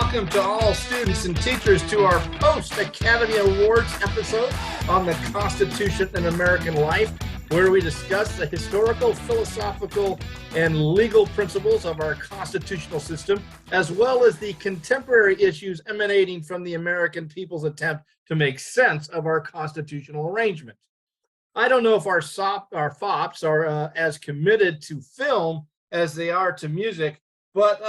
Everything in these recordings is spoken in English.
welcome to all students and teachers to our post-Academy Awards episode on the Constitution and American life, where we discuss the historical, philosophical, and legal principles of our constitutional system, as well as the contemporary issues emanating from the American people's attempt to make sense of our constitutional arrangement. I don't know if our FOPs are as committed to film as they are to music, but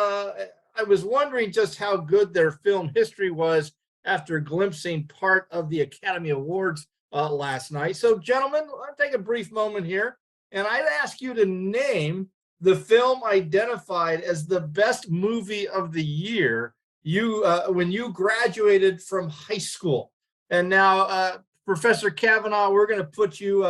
I was wondering just how good their film history was after glimpsing part of the Academy Awards last night. So, gentlemen, I'll take a brief moment here, and I'd ask you to name the film identified as the best movie of the year when you graduated from high school. And now, Professor Kavanaugh, we're going to put you,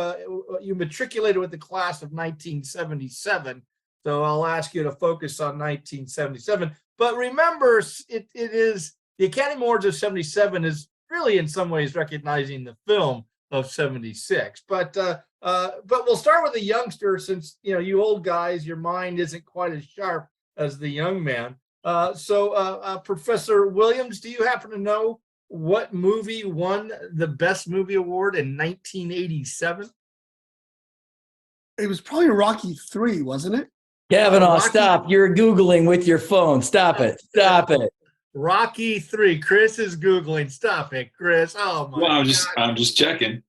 you matriculated with the class of 1977. So I'll ask you to focus on 1977. But remember, it is the Academy Awards of 77 is really in some ways recognizing the film of 76. But we'll start with the youngster, since you old guys, your mind isn't quite as sharp as the young man. So Professor Williams, do you happen to know what movie won the Best Movie Award in 1987? It was probably Rocky III, wasn't it? Kavanaugh, stop. You're Googling with your phone. Stop it. Stop it. Rocky III. Chris is Googling. Stop it, Chris. Oh, my God. Well, I'm just checking.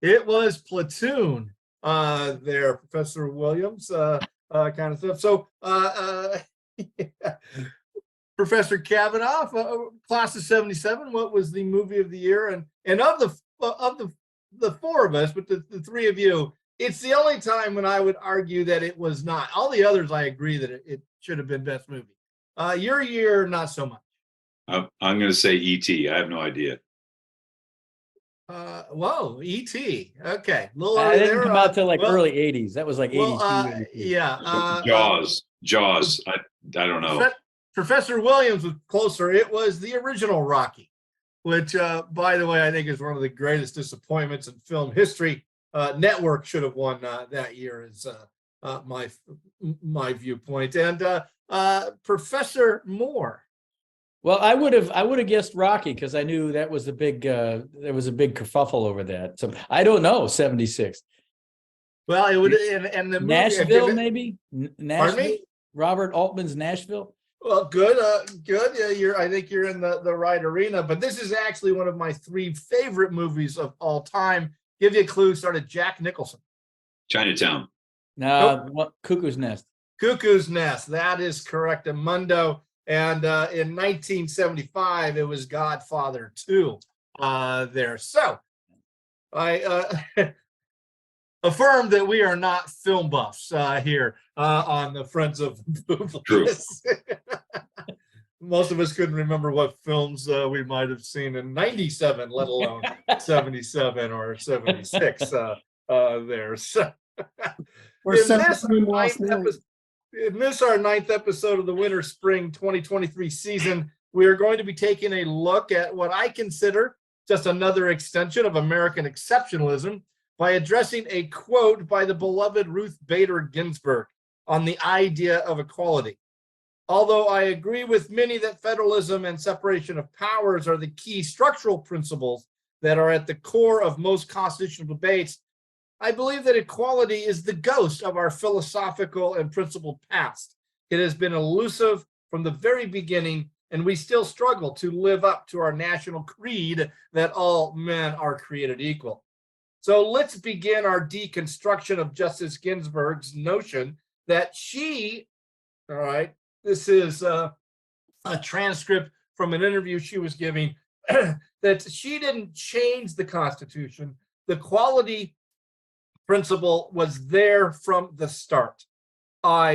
It was Platoon there, Professor Williams, kind of stuff. So, Professor Kavanaugh, class of 77, what was the movie of the year? And of the four of us, but the three of you, it's the only time when I would argue that it was not. All the others, I agree that it should have been best movie. Your year, not so much. I'm going to say E.T. I have no idea. Whoa, E.T. Okay. I didn't come out till early 80s. That was like 82. Yeah. Jaws. I don't know. Professor Williams was closer. It was the original Rocky, which, by the way, I think is one of the greatest disappointments in film history. Network should have won that year, is my viewpoint. And Professor Moore. Well, I would have guessed Rocky, because I knew that was a big there was a big kerfuffle over that. So I don't know. 76. Well, it would, and the movie, Nashville, maybe. Nashville. Pardon me? Robert Altman's Nashville. Well, good. Yeah, I think you're in the right arena. But this is actually one of my three favorite movies of all time. Give you a clue. Started Jack Nicholson. Chinatown. No, Cuckoo's Nest. Cuckoo's Nest. That is correct, Amundo. And in 1975, it was Godfather 2 there. So I affirm that we are not film buffs here on the Friends of Movies. Most of us couldn't remember what films we might have seen in 97, let alone 77 or 76 there. So in this, our ninth episode of the Winter-Spring 2023 season, we are going to be taking a look at what I consider just another extension of American exceptionalism by addressing a quote by the beloved Ruth Bader Ginsburg on the idea of equality. Although I agree with many that federalism and separation of powers are the key structural principles that are at the core of most constitutional debates, I believe that equality is the ghost of our philosophical and principled past. It has been elusive from the very beginning, and we still struggle to live up to our national creed that all men are created equal. So let's begin our deconstruction of Justice Ginsburg's notion that this is a transcript from an interview she was giving, that she didn't change the Constitution. The equality principle was there from the start.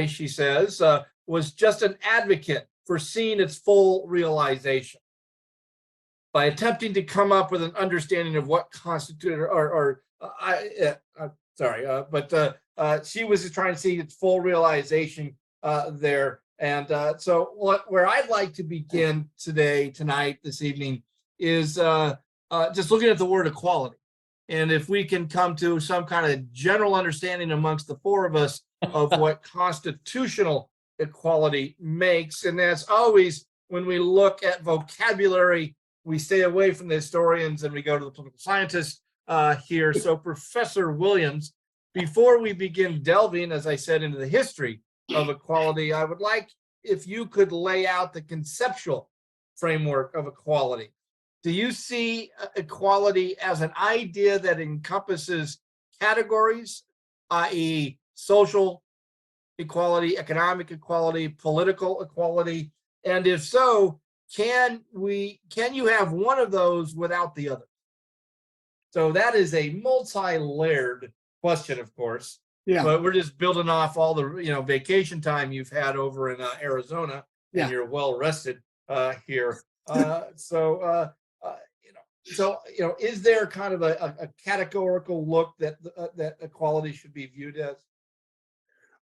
She says, was just an advocate for seeing its full realization. By attempting to come up with an understanding of what constituted, she was trying to see its full realization there. And so where I'd like to begin this evening, is just looking at the word equality. And if we can come to some kind of general understanding amongst the four of us of what constitutional equality makes. And as always, when we look at vocabulary, we stay away from the historians and we go to the political scientists here. So Professor Williams, before we begin delving, as I said, into the history of equality, I would like if you could lay out the conceptual framework of equality. Do you see equality as an idea that encompasses categories, i.e. social equality, economic equality, political equality? And if so, can you have one of those without the other? So that is a multi-layered question, of course. Yeah. But we're just building off all the vacation time you've had over in Arizona, and you're well rested here. So is there kind of a categorical look that that equality should be viewed as?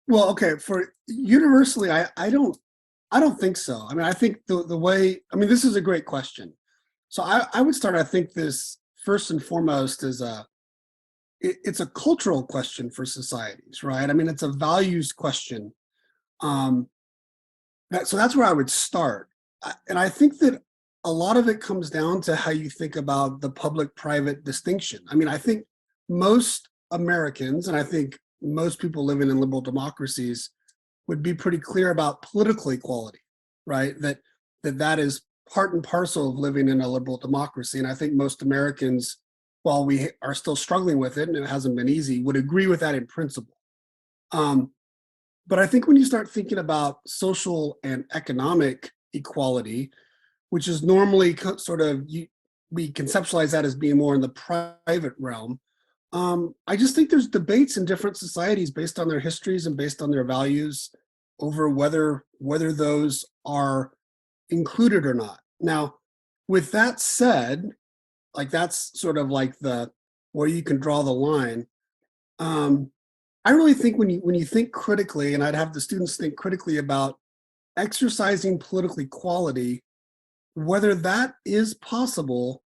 Well, okay, for universally, I don't think so. I mean, I think the way, I mean, this is a great question. So I would start, I think this first and foremost is it's a cultural question for societies, right? I mean, it's a values question. So that's where I would start. And I think that a lot of it comes down to how you think about the public-private distinction. I mean, I think most Americans, and I think most people living in liberal democracies would be pretty clear about political equality, right? That is part and parcel of living in a liberal democracy. And I think most Americans, while we are still struggling with it, and it hasn't been easy, would agree with that in principle. But I think when you start thinking about social and economic equality, which is normally sort of, we conceptualize that as being more in the private realm. I just think there's debates in different societies based on their histories and based on their values over whether those are included or not. Now, with that said, like that's sort of like where you can draw the line. I really think when you think critically, and I'd have the students think critically about exercising political equality, whether that is possible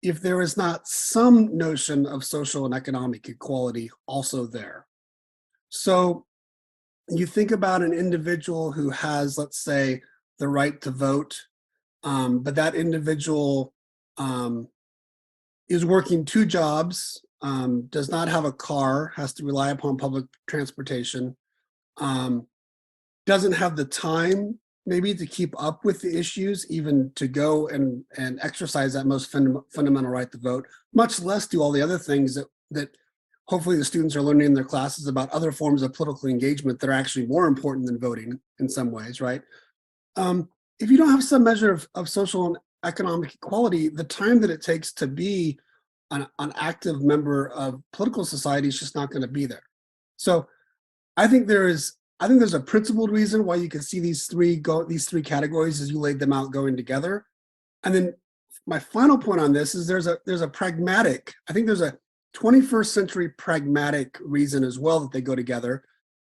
if there is not some notion of social and economic equality also there. So you think about an individual who has, let's say, the right to vote, but that individual is working 2 jobs, does not have a car, has to rely upon public transportation, doesn't have the time maybe to keep up with the issues, even to go and exercise that most fundamental right to vote, much less do all the other things that hopefully the students are learning in their classes about other forms of political engagement that are actually more important than voting in some ways, right? If you don't have some measure of social and economic equality, the time that it takes to be an active member of political society is just not going to be there. So I think there's a principled reason why you can see these three categories as you laid them out going together. And then my final point on this is there's a pragmatic, I think there's a 21st century pragmatic reason as well that they go together.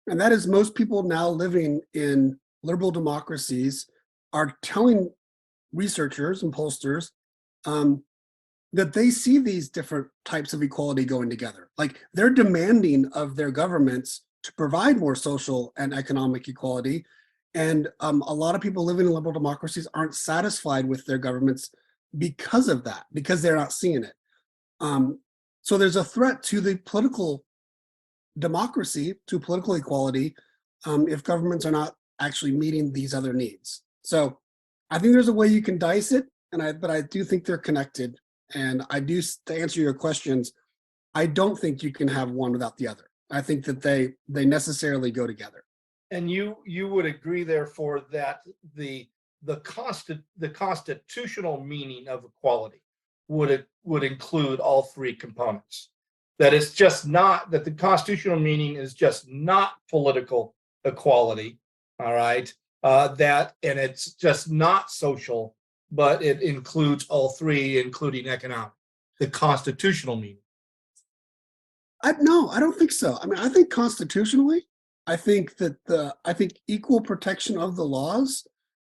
And that is most people now living in liberal democracies are telling researchers and pollsters that they see these different types of equality going together. Like they're demanding of their governments to provide more social and economic equality. And a lot of people living in liberal democracies aren't satisfied with their governments because of that, because they're not seeing it. So there's a threat to the political democracy, to political equality, if governments are not actually meeting these other needs. So I think there's a way you can dice it, but I do think they're connected. And I do, to answer your questions, I don't think you can have one without the other. I think that they necessarily go together. And you would agree, therefore, that the constitutional meaning of equality would include all 3 components. That it's just not that the constitutional meaning is just not political equality, all right? And it's just not social, but it includes all 3, including economic. The constitutional meaning. No, I don't think so. I mean, I think constitutionally, I think that equal protection of the laws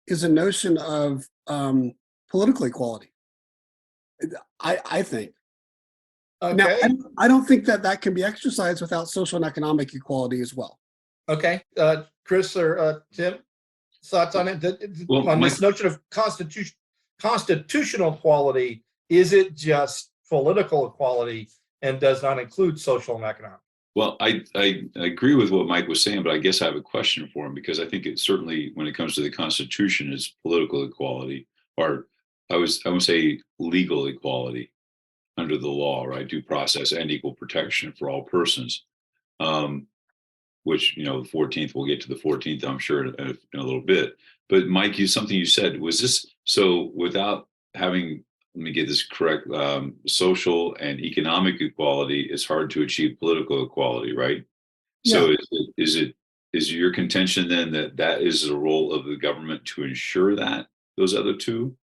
is a notion of political equality. I think. Okay. Now, I don't think that can be exercised without social and economic equality as well. Okay, Chris or Tim, thoughts on it? Well, On my this notion of constitutional equality, is it just political equality and does not include social and economic? Well, I agree with what Mike was saying, but I guess I have a question for him because I think it certainly, when it comes to the Constitution, is political equality, or I would say legal equality under the law, right? Due process and equal protection for all persons. Which, the 14th, we'll get to the 14th, I'm sure, in a little bit. But Mike, something you said was this. So without having, let me get this correct, social and economic equality, it's hard to achieve political equality, right? So is your contention then that is the role of the government to ensure that those other two?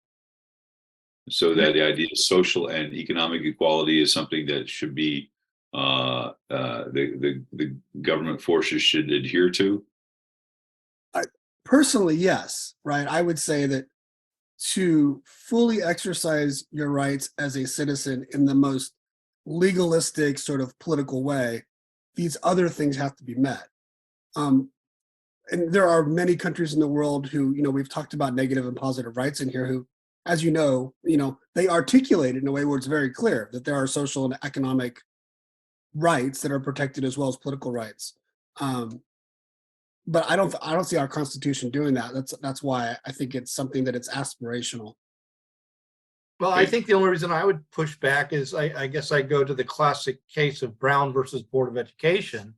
So that the idea of social and economic equality is something that should be the government forces should adhere to? Personally, yes, right? I would say that to fully exercise your rights as a citizen in the most legalistic sort of political way, these other things have to be met. And there are many countries in the world who, we've talked about negative and positive rights in here, who, as they articulate it in a way where it's very clear that there are social and economic rights that are protected as well as political rights. But I don't see our Constitution doing that. That's why I think it's something that it's aspirational. Well, I think the only reason I would push back is I guess I go to the classic case of Brown versus Board of Education.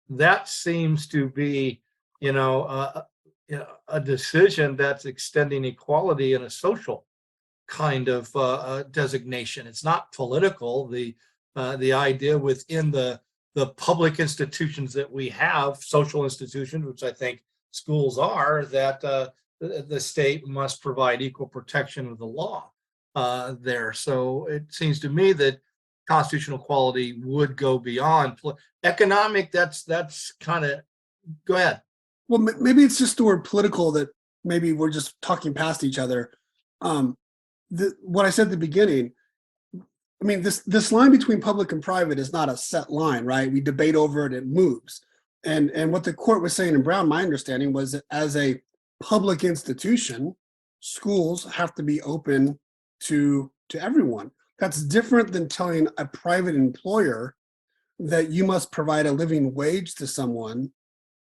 That seems to be, a decision that's extending equality in a social kind of designation. It's not political. The idea within the public institutions that we have, social institutions, which I think schools are, that the state must provide equal protection of the law there. So it seems to me that constitutional equality would go beyond economic. That's kind of, go ahead. Well, maybe it's just the word political that maybe we're just talking past each other. What I said at the beginning, I mean, this line between public and private is not a set line, right? We debate over it, it moves. And what the court was saying in Brown, my understanding was that as a public institution, schools have to be open to everyone. That's different than telling a private employer that you must provide a living wage to someone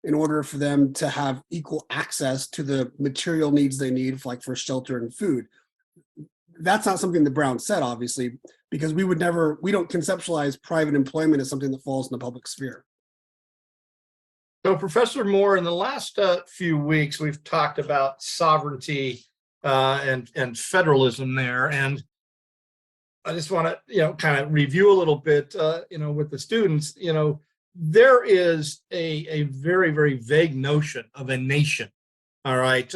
in order for them to have equal access to the material needs they need, like for shelter and food. That's not something that Brown said, obviously, because we don't conceptualize private employment as something that falls in the public sphere. So, Professor Moore, in the last few weeks, we've talked about sovereignty and federalism there, and I just want to, kind of review a little bit, with the students. There is a very, very vague notion of a nation. All right,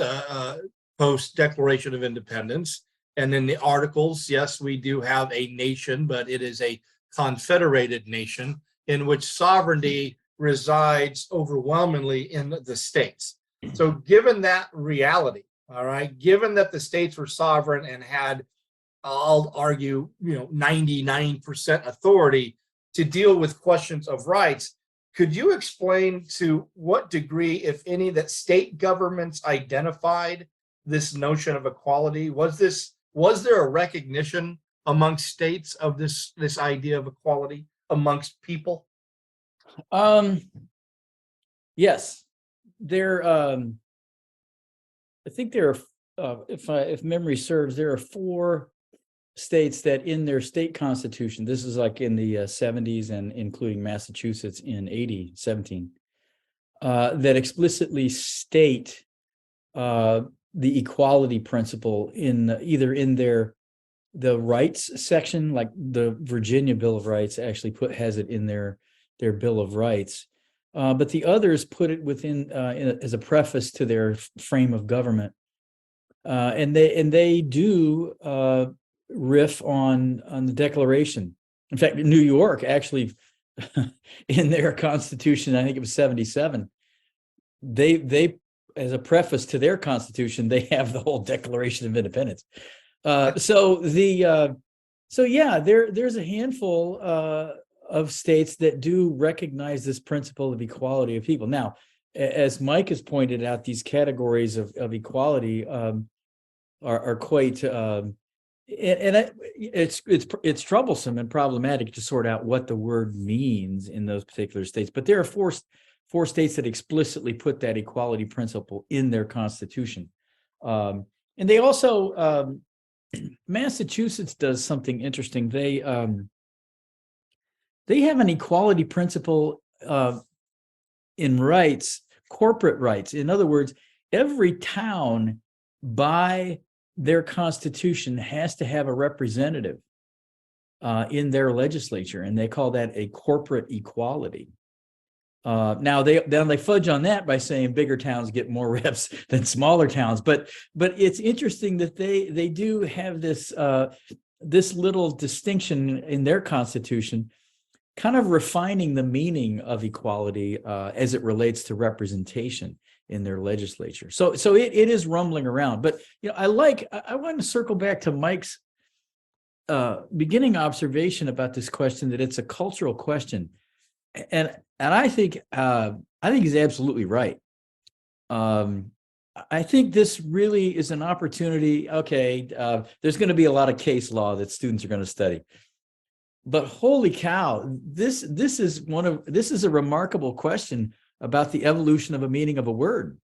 post Declaration of Independence. And in the articles, yes, we do have a nation, but it is a confederated nation in which sovereignty resides overwhelmingly in the states. So given that reality, all right, given that the states were sovereign and had, I'll argue, 99% authority to deal with questions of rights, could you explain to what degree, if any, that state governments identified this notion of equality? Was there a recognition amongst states of this idea of equality amongst people? Yes, there. I think there are, if memory serves, there are 4 states that in their state constitution, this is like in the 70s and including Massachusetts in 17, that explicitly state the equality principle in either in the rights section, like the Virginia Bill of Rights actually has it in their Bill of Rights, but the others put it within as a preface to their frame of government, and they do riff on the Declaration. In fact, New York actually, in their Constitution, I think it was 77, they as a preface to their Constitution, they have the whole Declaration of Independence. So yeah, there's a handful of states that do recognize this principle of equality of people. Now, as Mike has pointed out, these categories of equality are quite it's troublesome and problematic to sort out what the word means in those particular states. But there are four states that explicitly put that equality principle in their constitution, and they also Massachusetts does something interesting. They have an equality principle in rights, corporate rights. In other words, every town by their constitution has to have a representative in their legislature, and they call that a corporate equality. Now they fudge on that by saying bigger towns get more reps than smaller towns, but it's interesting that they do have this this little distinction in their constitution, kind of refining the meaning of equality as it relates to representation in their legislature. So it is rumbling around. But I want to circle back to Mike's beginning observation about this question, that it's a cultural question, and I think he's absolutely right. I think this really is an opportunity. Okay, there's going to be a lot of case law that students are going to study. But holy cow, this is a remarkable question about the evolution of a meaning of a word.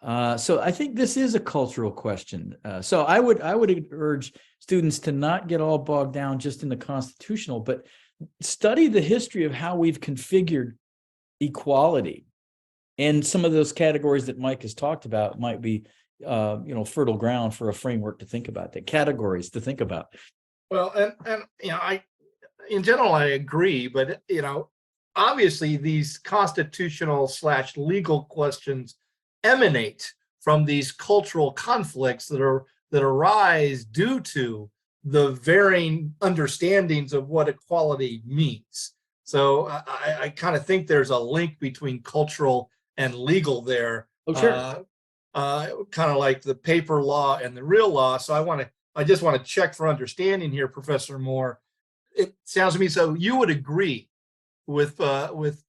So I think this is a cultural question. So I would urge students to not get all bogged down just in the constitutional, but study the history of how we've configured equality. And some of those categories that Mike has talked about might be fertile ground for a framework to think about, the categories to think about. Well, and in general, I agree, but obviously these constitutional / legal questions emanate from these cultural conflicts that arise due to the varying understandings of what equality means. So I kind of think there's a link between cultural and legal there. Oh, sure. Kind of like the paper law and the real law. So I just want to check for understanding here, Professor Moore. It sounds to me so you would agree with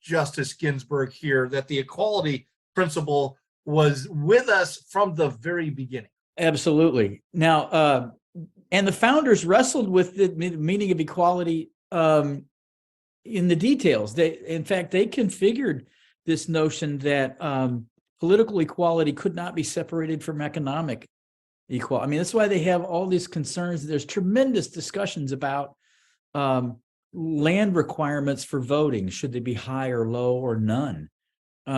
Justice Ginsberg here that the equality principle was with us from the very beginning. Absolutely. Now, and the founders wrestled with the meaning of equality in the details. In fact, they configured this notion that political equality could not be separated from economic equality. I mean, that's why they have all these concerns. There's tremendous discussions about land requirements for voting. Should they be high or low or none?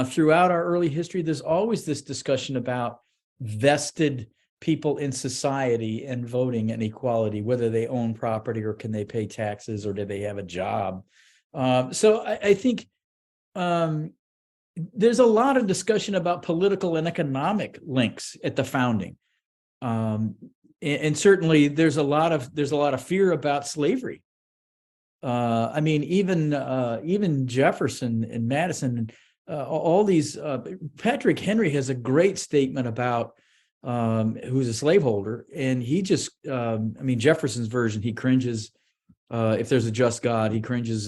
Throughout our early history, there's always this discussion about vested people in society and voting and equality, whether they own property or can they pay taxes or do they have a job. So I think there's a lot of discussion about political and economic links at the founding. And certainly there's a lot of fear about slavery. I mean, even Jefferson and Madison, all these. Patrick Henry has a great statement about who's a slaveholder, and he just. I mean, Jefferson's version, he cringes. If there's a just God, he cringes.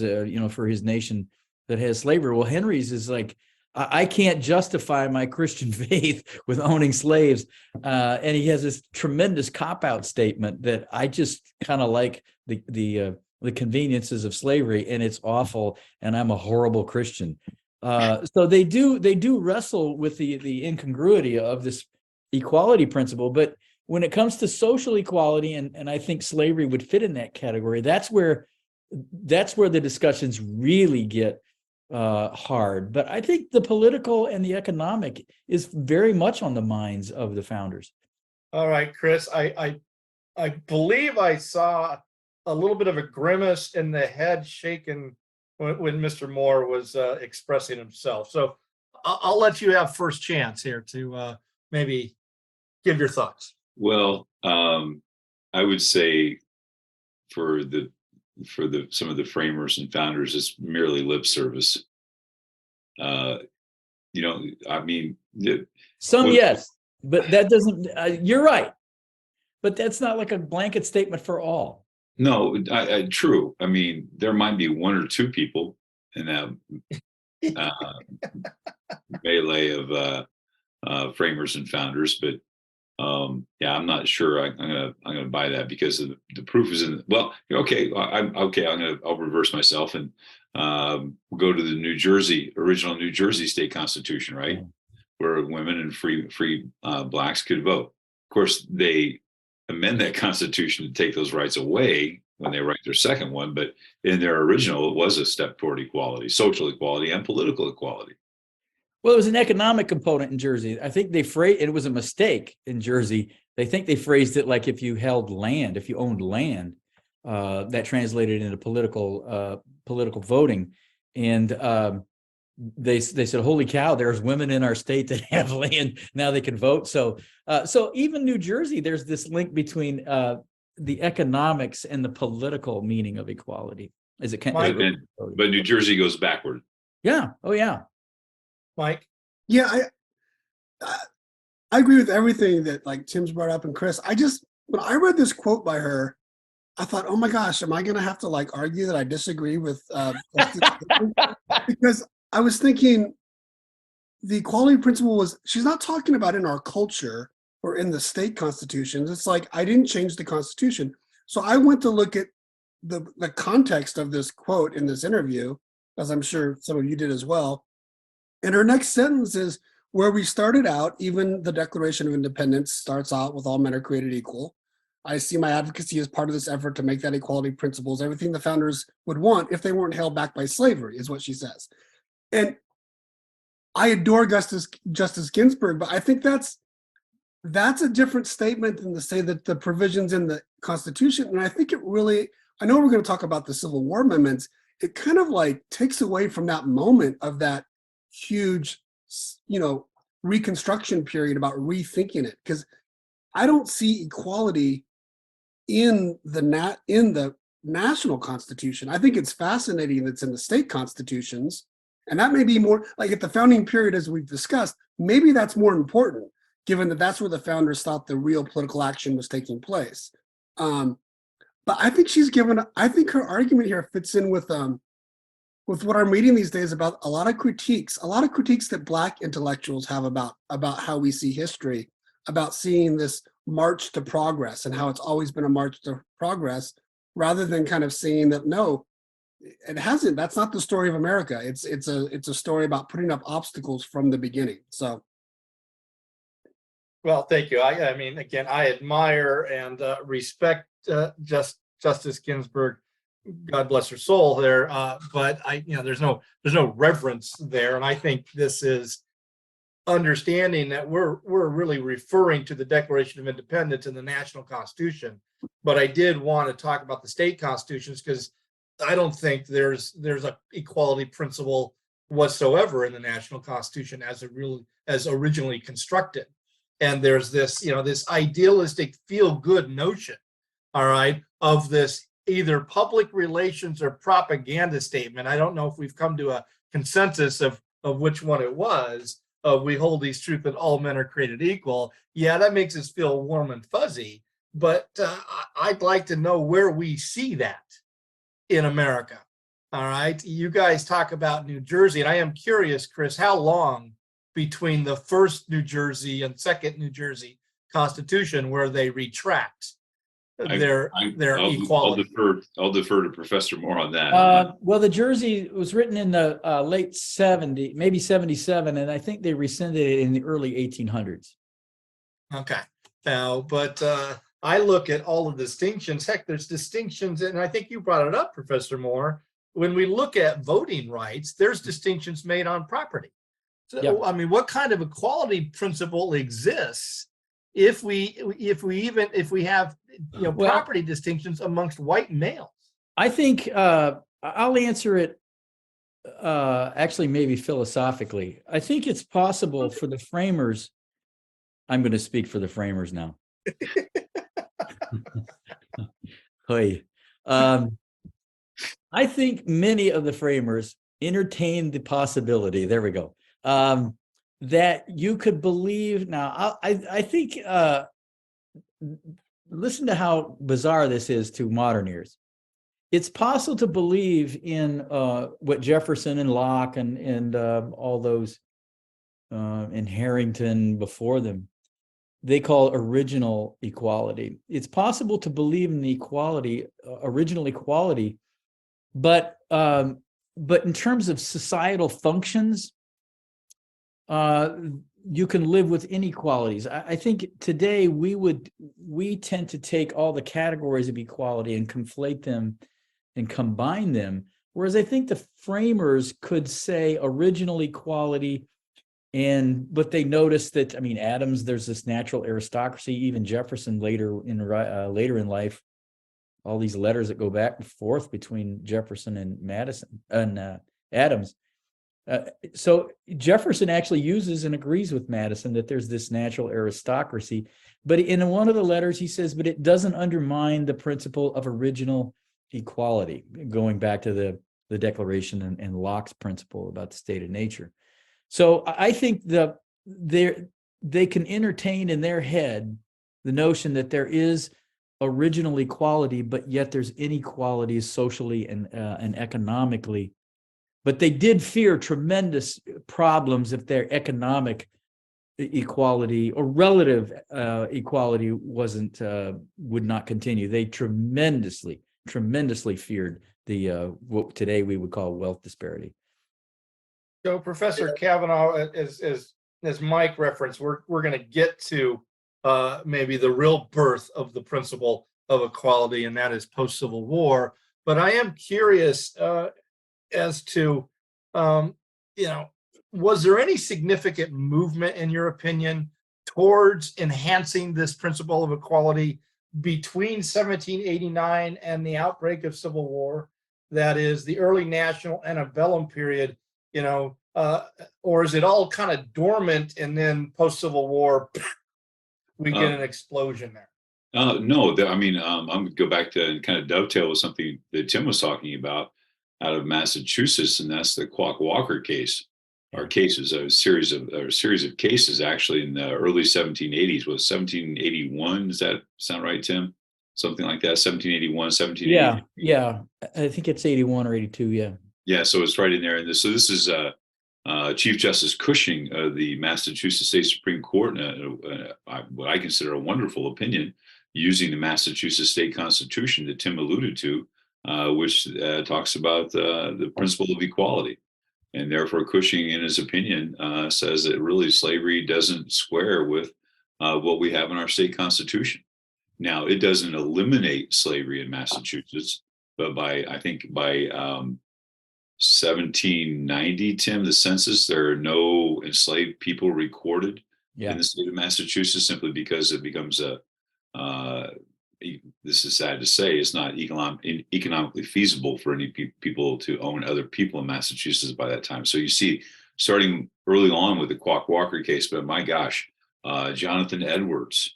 For his nation that has slavery. Well, Henry's is like, I can't justify my Christian faith with owning slaves. And he has this tremendous cop-out statement that I just kind of like the conveniences of slavery, and it's awful, and I'm a horrible Christian. So they do wrestle with the incongruity of this equality principle. But when it comes to social equality, and I think slavery would fit in that category, that's where the discussions really get hard. But I think the political and the economic is very much on the minds of the founders. All right, Chris, I believe I saw a little bit of a grimace in the head shaking when Mr. Moore was expressing himself. So I'll let you have first chance here to maybe give your thoughts. Well, I would say for some of the framers and founders, it's merely lip service. I mean, yes, but that doesn't. You're right, but that's not like a blanket statement for all. No, true. I mean, there might be one or two people in that melee of framers and founders, but yeah, I'm not sure. I'm gonna buy that because the proof is in. Well, okay, I'll reverse myself and we'll go to the original New Jersey state constitution, right, where women and free blacks could vote. Of course, they amend that constitution to take those rights away when they write their second one, but in their original, it was a step toward equality, social equality, and political equality. Well, it was an economic component in Jersey. I think they phrased it was a mistake in Jersey. They think they phrased it like if you held land, if you owned land, that translated into political voting. And they said, "Holy cow! There's women in our state that have land now; they can vote." So even New Jersey, there's this link between the economics and the political meaning of equality. As it can, but New Jersey goes backward. Yeah. Oh, yeah. Mike? Yeah, I agree with everything that like Tim's brought up and Chris. When I read this quote by her, I thought, oh my gosh, am I going to have to like argue that I disagree with because I was thinking the equality principle she's not talking about in our culture or in the state constitutions. It's like, I didn't change the constitution. So I went to look at the context of this quote in this interview, as I'm sure some of you did as well. And her next sentence is, where we started out, even the Declaration of Independence starts out with all men are created equal. I see my advocacy as part of this effort to make that equality principles everything the founders would want if they weren't held back by slavery, is what she says. And I adore Justice Ginsberg, but I think that's a different statement than to say that the provisions in the Constitution, and I think it really, I know we're going to talk about the Civil War amendments, it kind of like takes away from that moment of that huge, Reconstruction period about rethinking it, because I don't see equality in the national constitution. I think it's fascinating that's in the state constitutions, and that may be more like at the founding period, as we've discussed. Maybe that's more important, given that that's where the founders thought the real political action was taking place. But I think I think her argument here fits in with what I'm reading these days about a lot of critiques that Black intellectuals have about how we see history, about seeing this march to progress and how it's always been a march to progress, rather than kind of saying that, no, it hasn't. That's not the story of America. It's a story about putting up obstacles from the beginning. So. Well, thank you. I mean, again, I admire and respect Justice Ginsburg. God bless her soul there. But there's no reverence there. And I think this is understanding that we're really referring to the Declaration of Independence and the national constitution. But I did want to talk about the state constitutions, because I don't think there's a equality principle whatsoever in the national constitution as originally constructed. And there's this, this idealistic feel-good notion, all right, of this either public relations or propaganda statement. I don't know if we've come to a consensus of which one it was. We hold these truths that all men are created equal. Yeah, that makes us feel warm and fuzzy, but I'd like to know where we see that in America. All right, you guys talk about New Jersey, and I am curious, Chris, how long between the first New Jersey and second New Jersey Constitution where they retract their equality? I'll defer to Professor Moore on that. Well, the Jersey was written in the late 70s, maybe 77, and I think they rescinded it in the early 1800s. Okay. Now, but I look at all the distinctions. Heck, there's distinctions, and I think you brought it up, Professor Moore. When we look at voting rights, there's distinctions made on property. So, yeah. I mean, what kind of equality principle exists if we have property distinctions amongst white males? I think I'll answer it actually maybe philosophically. I think it's possible for the framers. I'm going to speak for the framers now. Hey, I think many of the framers entertained the possibility. There we go. That you could believe. Now, I think, listen to how bizarre this is to modern ears. It's possible to believe in what Jefferson and Locke and all those and Harrington before them, they call original equality. It's possible to believe in the equality, original equality, but in terms of societal functions, you can live with inequalities. I think today we tend to take all the categories of equality and conflate them and combine them, whereas I think the framers could say original equality. But they noticed that, I mean, Adams, there's this natural aristocracy. Even Jefferson later in life, all these letters that go back and forth between Jefferson and Madison and Adams. So Jefferson actually uses and agrees with Madison that there's this natural aristocracy. But in one of the letters, he says, but it doesn't undermine the principle of original equality, going back to the Declaration and Locke's principle about the state of nature. So I think they can entertain in their head the notion that there is original equality, but yet there's inequalities socially and economically. But they did fear tremendous problems if their economic equality or relative equality would not continue. They tremendously feared the what today we would call wealth disparity. So, Professor Kavanaugh, as Mike referenced, we're going to get to maybe the real birth of the principle of equality, and that is post-Civil War. But I am curious as to, was there any significant movement, in your opinion, towards enhancing this principle of equality between 1789 and the outbreak of Civil War? That is the early national antebellum period. Or is it all kind of dormant, and then post-Civil War, we get an explosion there? No, I'm going to go back to and kind of dovetail with something that Tim was talking about out of Massachusetts, and that's the Quock Walker case, or cases, a series of cases actually in the early 1780s. Was 1781? Does that sound right, Tim? Something like that. 1781, 1780. Yeah. I think it's 81 or 82. Yeah. Yeah, so it's right in there. And so this is Chief Justice Cushing of the Massachusetts State Supreme Court, what I consider a wonderful opinion, using the Massachusetts State Constitution that Tim alluded to, which talks about the principle of equality. And therefore, Cushing, in his opinion, says that really slavery doesn't square with what we have in our state constitution. Now, it doesn't eliminate slavery in Massachusetts, but by 1790, Tim, the census, there are no enslaved people recorded in the state of Massachusetts, simply because it becomes this is sad to say, it's not economically feasible for any people to own other people in Massachusetts by that time. So you see, starting early on with the Quock Walker case, but my gosh, Jonathan Edwards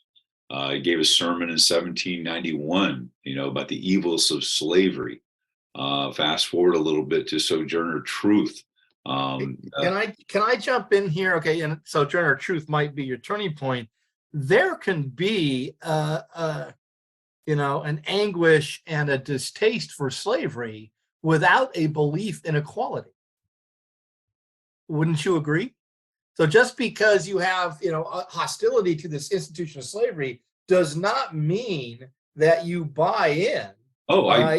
gave a sermon in 1791, about the evils of slavery. Fast forward a little bit to Sojourner Truth. Can I jump in here? Okay, and Sojourner Truth might be your turning point. There can be an anguish and a distaste for slavery without a belief in equality. Wouldn't you agree? So just because you have hostility to this institution of slavery does not mean that you buy in. I'm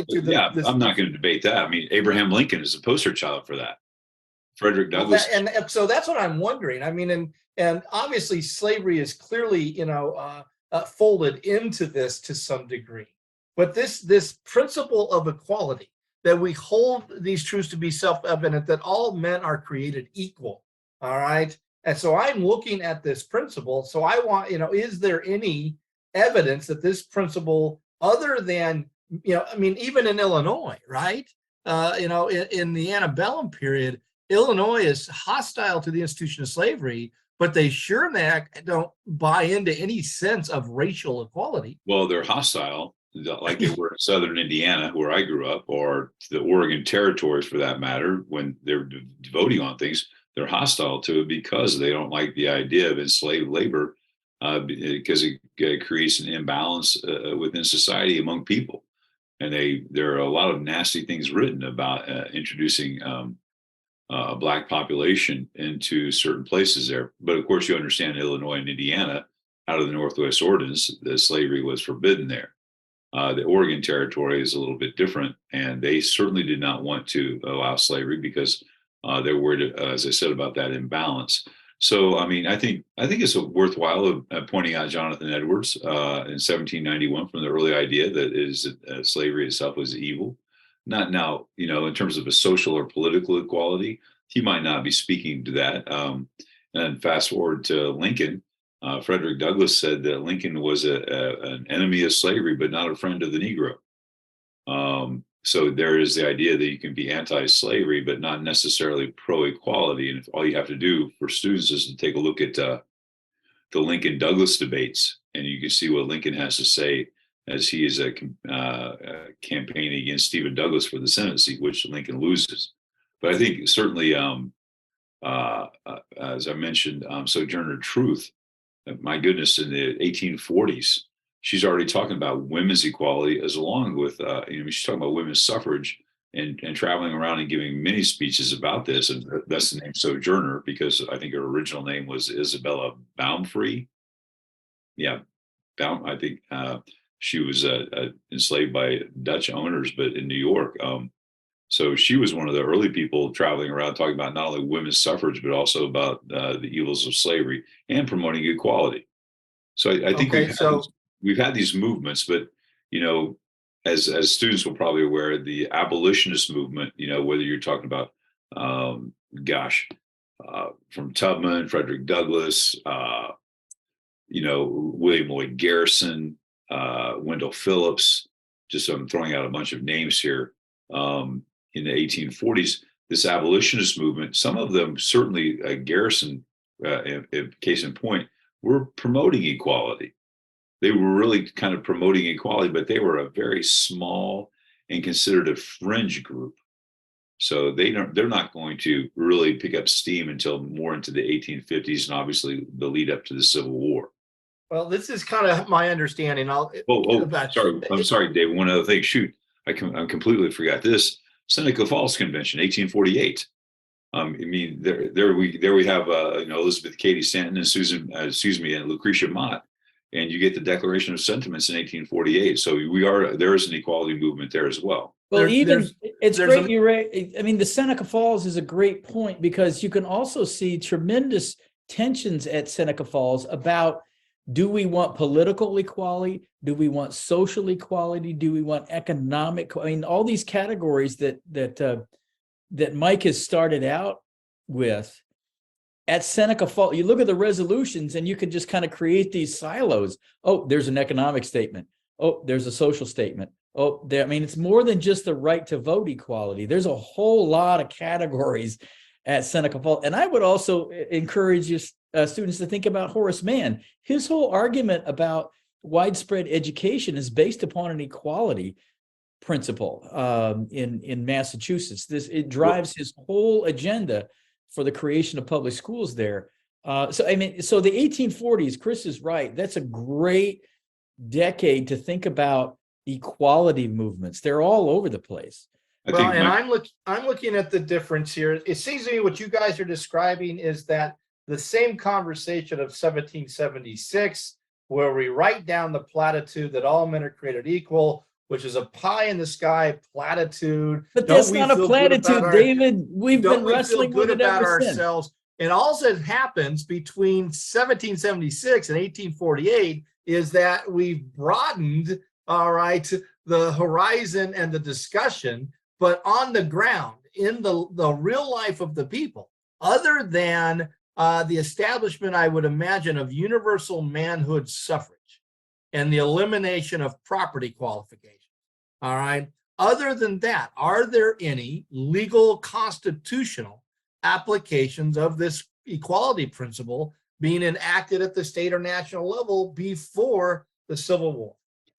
not going to debate that. I mean, Abraham Lincoln is a poster child for that. Frederick Douglass. And so that's what I'm wondering. I mean, and obviously slavery is clearly, folded into this to some degree. But this principle of equality, that we hold these truths to be self-evident, that all men are created equal. All right. And so I'm looking at this principle. So I want, is there any evidence that this principle, other than, even in Illinois, right? In the antebellum period, Illinois is hostile to the institution of slavery, but they sure don't buy into any sense of racial equality. Well, they're hostile, like they were in southern Indiana, where I grew up, or the Oregon territories for that matter. When they're voting on things, they're hostile to it because they don't like the idea of enslaved labor, because it creates an imbalance within society among people. And there are a lot of nasty things written about introducing Black population into certain places there. But of course, you understand Illinois and Indiana, out of the Northwest Ordinance, that slavery was forbidden there. The Oregon Territory is a little bit different, and they certainly did not want to allow slavery because they're worried, as I said, about that imbalance. So, I mean, I think it's worthwhile pointing out Jonathan Edwards in 1791 from the early idea that slavery itself was evil. Not now, in terms of a social or political equality, he might not be speaking to that. And fast forward to Lincoln, Frederick Douglass said that Lincoln was an enemy of slavery, but not a friend of the Negro. So there is the idea that you can be anti-slavery, but not necessarily pro-equality. And if all you have to do for students is to take a look at the Lincoln-Douglas debates, and you can see what Lincoln has to say as he is campaigning against Stephen Douglas for the Senate seat, which Lincoln loses. But I think certainly, as I mentioned, Sojourner Truth, my goodness, in the 1840s, she's already talking about women's equality, as along with, she's talking about women's suffrage and traveling around and giving many speeches about this. And that's the name Sojourner, because I think her original name was Isabella Baumfree. Yeah, I think she was enslaved by Dutch owners, but in New York. So she was one of the early people traveling around talking about not only women's suffrage, but also about the evils of slavery and promoting equality. So I think we've had these movements, but, as students will probably aware, the abolitionist movement, whether you're talking about, from Tubman, Frederick Douglass, William Lloyd Garrison, Wendell Phillips, just I'm throwing out a bunch of names here. In the 1840s, this abolitionist movement, some of them certainly, Garrison, case in point, were promoting equality. They were really kind of promoting equality, but they were a very small and considered a fringe group. So they're not going to really pick up steam until more into the 1850s, and obviously the lead up to the Civil War. Well, this is kind of my understanding. Sorry. I'm sorry, Dave. One other thing. Shoot, I completely forgot this. Seneca Falls Convention, 1848. There we have Elizabeth Cady Stanton and and Lucretia Mott, and you get the Declaration of Sentiments in 1848. So there is an equality movement there as well. Well, it's great. You're right. I mean, the Seneca Falls is a great point, because you can also see tremendous tensions at Seneca Falls about, do we want political equality? Do we want social equality? Do we want economic? I mean, all these categories that Mike has started out with at Seneca Falls. You look at the resolutions, and you can just kind of create these silos. Oh, there's an economic statement. Oh, there's a social statement. Oh, it's more than just the right to vote equality. There's a whole lot of categories at Seneca Falls. And I would also encourage students to think about Horace Mann. His whole argument about widespread education is based upon an equality principle in Massachusetts. It drives his whole agenda for the creation of public schools there. So the 1840s, Chris is right. That's a great decade to think about equality movements. They're all over the place. I'm looking at the difference here. It seems to me what you guys are describing is that the same conversation of 1776, where we write down the platitude that all men are created equal, which is a pie in the sky platitude. But that's not a platitude, David. We've been wrestling with it ever since. And all that happens between 1776 and 1848 is that we've broadened, the horizon and the discussion, but on the ground, in the real life of the people, other than the establishment, I would imagine, of universal manhood suffrage and the elimination of property qualifications. All right. Other than that, are there any legal constitutional applications of this equality principle being enacted at the state or national level before the Civil War?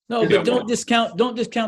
No, but don't discount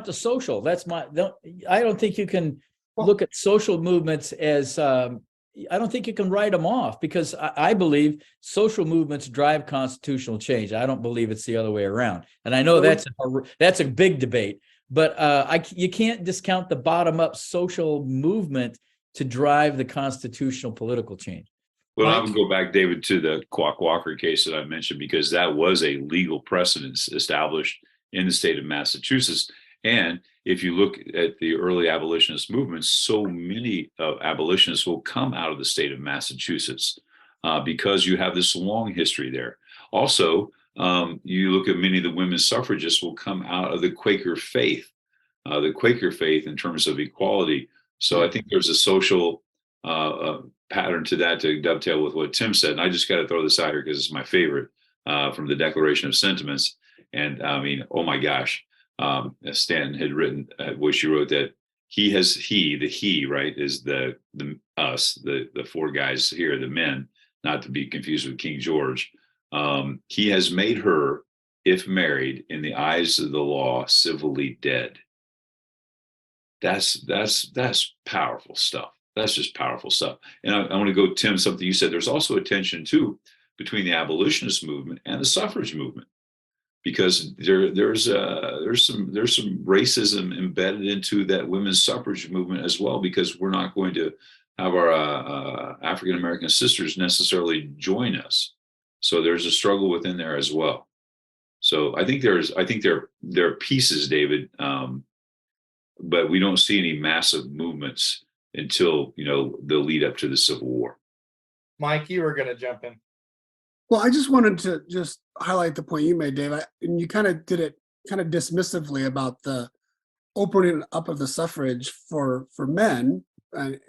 the social. I don't think you can look at social movements as I don't think you can write them off, because I believe social movements drive constitutional change. I don't believe it's the other way around. And I know that's a big debate, but you can't discount the bottom-up social movement to drive the constitutional political change. Well, I Mike? would go back, David, to the Quock Walker case that I mentioned, because that was a legal precedent established in the state of Massachusetts. And if you look at the early abolitionist movements, so many abolitionists will come out of the state of Massachusetts because you have this long history there. Also, you look at many of the women's suffragists will come out of the Quaker faith in terms of equality. So I think there's a social pattern to that, to dovetail with what Tim said. And I just got to throw this out here because it's my favorite from the Declaration of Sentiments. And I mean, oh my gosh, Stanton had written, where she wrote that the he, right, is the us, the four guys here, the men, not to be confused with King George. He has made her, if married, in the eyes of the law, civilly dead. That's powerful stuff. That's just powerful stuff. And I want to go, Tim, something you said. There's also a tension too between the abolitionist movement and the suffrage movement, because there's some racism embedded into that women's suffrage movement as well, because we're not going to have our African American sisters necessarily join us. So there's a struggle within there as well. So I think there are pieces, David, but we don't see any massive movements until, the lead up to the Civil War. Mike, you were going to jump in. Well, I just wanted to just highlight the point you made, Dave, and you kind of did it kind of dismissively about the opening up of the suffrage for men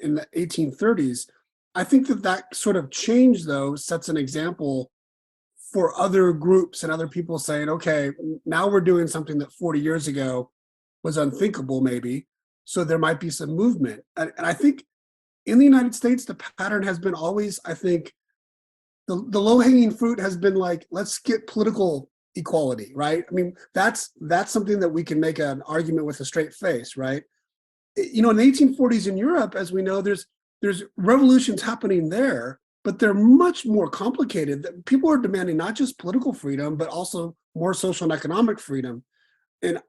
in the 1830s. I think that sort of change, though, sets an example for other groups and other people saying, okay, now we're doing something that 40 years ago was unthinkable, maybe. So there might be some movement. And I think in the United States, the pattern has been always, I think, the low-hanging fruit has been like, let's get political equality, right? I mean, that's something that we can make an argument with a straight face, right? In the 1840s in Europe, as we know, there's revolutions happening there, but they're much more complicated. People are demanding not just political freedom, but also more social and economic freedom. And,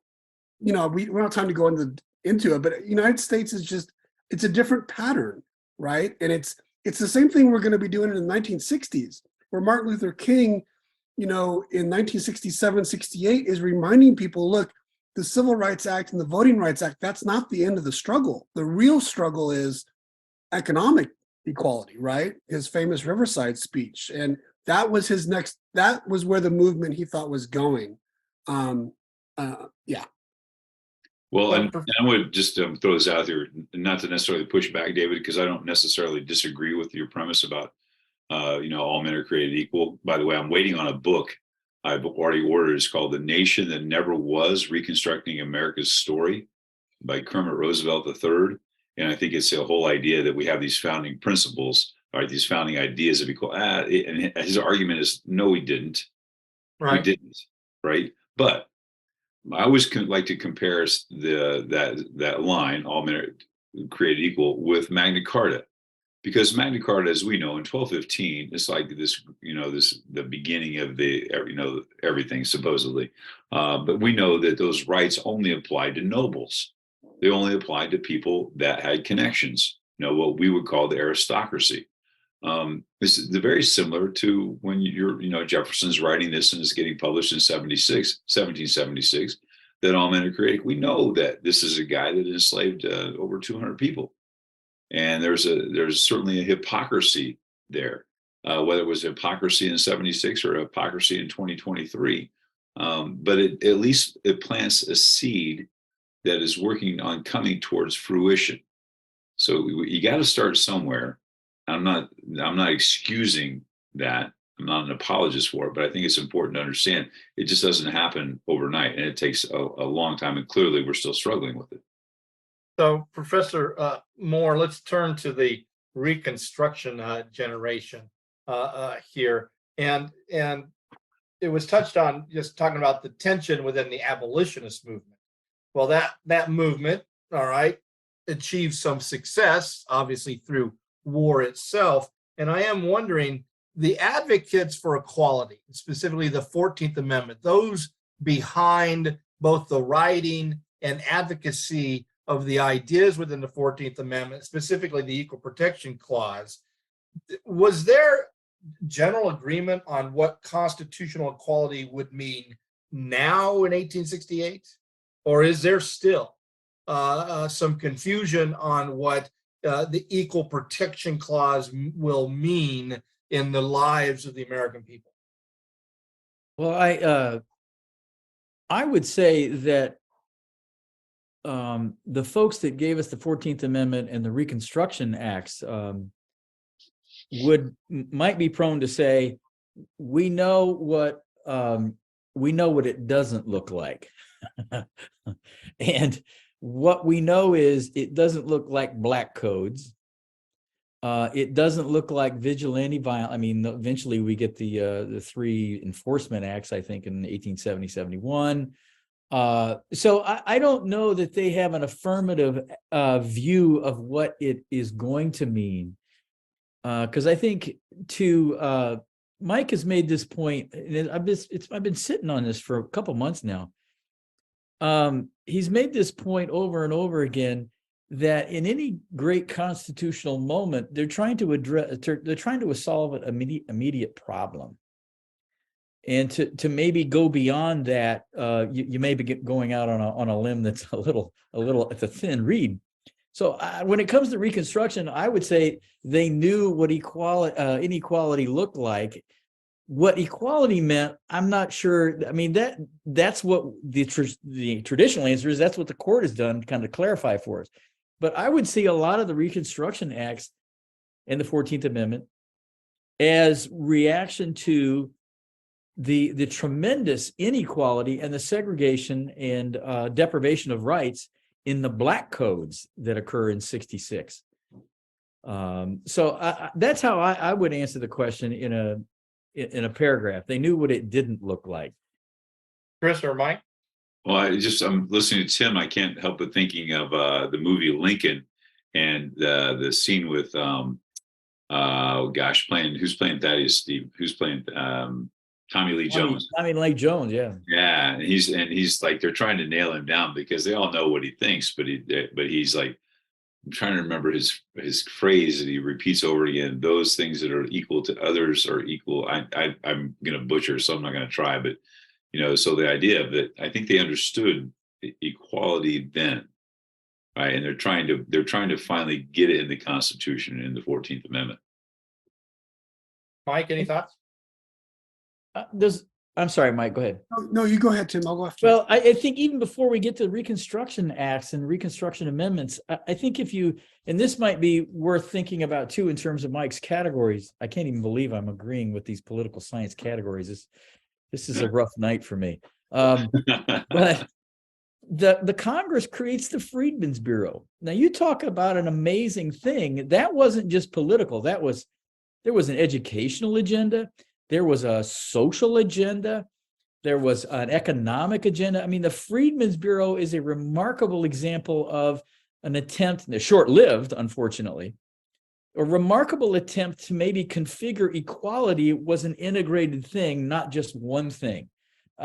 we don't have time to go into it, but the United States is it's a different pattern, right? And it's the same thing we're going to be doing in the 1960s, where Martin Luther King, in 1967, 68 is reminding people, look, the Civil Rights Act and the Voting Rights Act, that's not the end of the struggle. The real struggle is economic equality, right? His famous Riverside speech. And that was that was where the movement he thought was going. Yeah. Well, and I would just throw this out there, not to necessarily push back, David, because I don't necessarily disagree with your premise about, all men are created equal. By the way, I'm waiting on a book I've already ordered. It's called The Nation That Never Was, Reconstructing America's Story by Kermit Roosevelt III. And I think it's a whole idea that we have these founding principles, right? These founding ideas of equality. And his argument is, no, we didn't. Right. We didn't, right? But I always like to compare that line, all men are created equal, with Magna Carta, because Magna Carta, as we know, in 1215, it's like this, the beginning of everything supposedly. But we know that those rights only applied to nobles. They only applied to people that had connections, what we would call the aristocracy. This is very similar to when Jefferson's writing this and it's getting published in 1776, that all men are created. We know that this is a guy that enslaved over 200 people. And there's certainly a hypocrisy there, whether it was hypocrisy in 76 or hypocrisy in 2023. But at least it plants a seed that is working on coming towards fruition. So you got to start somewhere. I'm not excusing that. I'm not an apologist for it, but I think it's important to understand it just doesn't happen overnight, and it takes a long time, and clearly we're still struggling with it. So, Professor Moore, let's turn to the Reconstruction generation here, and it was touched on just talking about the tension within the abolitionist movement. Well, that movement, all right, achieved some success, obviously through war itself. And I am wondering, the advocates for equality, specifically the 14th Amendment, those behind both the writing and advocacy of the ideas within the 14th Amendment, specifically the Equal Protection Clause. Was there general agreement on what constitutional equality would mean now in 1868? Or is there still some confusion on what the Equal Protection Clause will mean in the lives of the American people? Well, I would say that the folks that gave us the 14th Amendment and the Reconstruction Acts might be prone to say, we know what it doesn't look like. And what we know is it doesn't look like black codes. It doesn't look like vigilante violence. I mean, eventually we get the three enforcement acts, I think, in 1870, 71. So I don't know that they have an affirmative view of what it is going to mean. Because I think Mike has made this point, and I've been sitting on this for a couple months now. He's made this point over and over again that in any great constitutional moment, they're trying to solve an immediate problem. And to maybe go beyond that, you may be going out on a limb that's a little it's a thin reed. So when it comes to Reconstruction, I would say they knew what inequality looked like. What equality meant, I'm not sure. I mean, that's what the traditional answer is. That's what the court has done to kind of clarify for us. But I would see a lot of the Reconstruction Acts and the 14th Amendment as reaction to the tremendous inequality and the segregation and deprivation of rights in the black codes that occur in 66. So that's how I would answer the question in a paragraph. They knew what it didn't look like. Chris or Mike? Well, I'm listening to Tim. I can't help but thinking of the movie Lincoln and the scene with who's playing Thaddeus Steve? Who's playing Tommy Lee Jones? Tommy Lee Jones, yeah. Yeah, and he's like, they're trying to nail him down because they all know what he thinks, but he's like, I'm trying to remember his phrase that he repeats over again. Those things that are equal to others are equal. I'm going to butcher, so I'm not going to try. But so the idea of that, I think they understood equality then, right? And they're trying to finally get it in the Constitution in the 14th Amendment. Mike, any thoughts? I'm sorry, Mike, go ahead. No, you go ahead, Tim. I'll go after. Well, I think even before we get to the Reconstruction Acts and Reconstruction Amendments, I think and this might be worth thinking about too in terms of Mike's categories. I can't even believe I'm agreeing with these political science categories. This is a rough night for me. But the Congress creates the Freedmen's Bureau. Now you talk about an amazing thing. That wasn't just political. There was an educational agenda. There was a social agenda. There was an economic agenda. I mean, the Freedmen's Bureau is a remarkable example of an attempt, short-lived, unfortunately, a remarkable attempt to maybe configure equality was an integrated thing, not just one thing.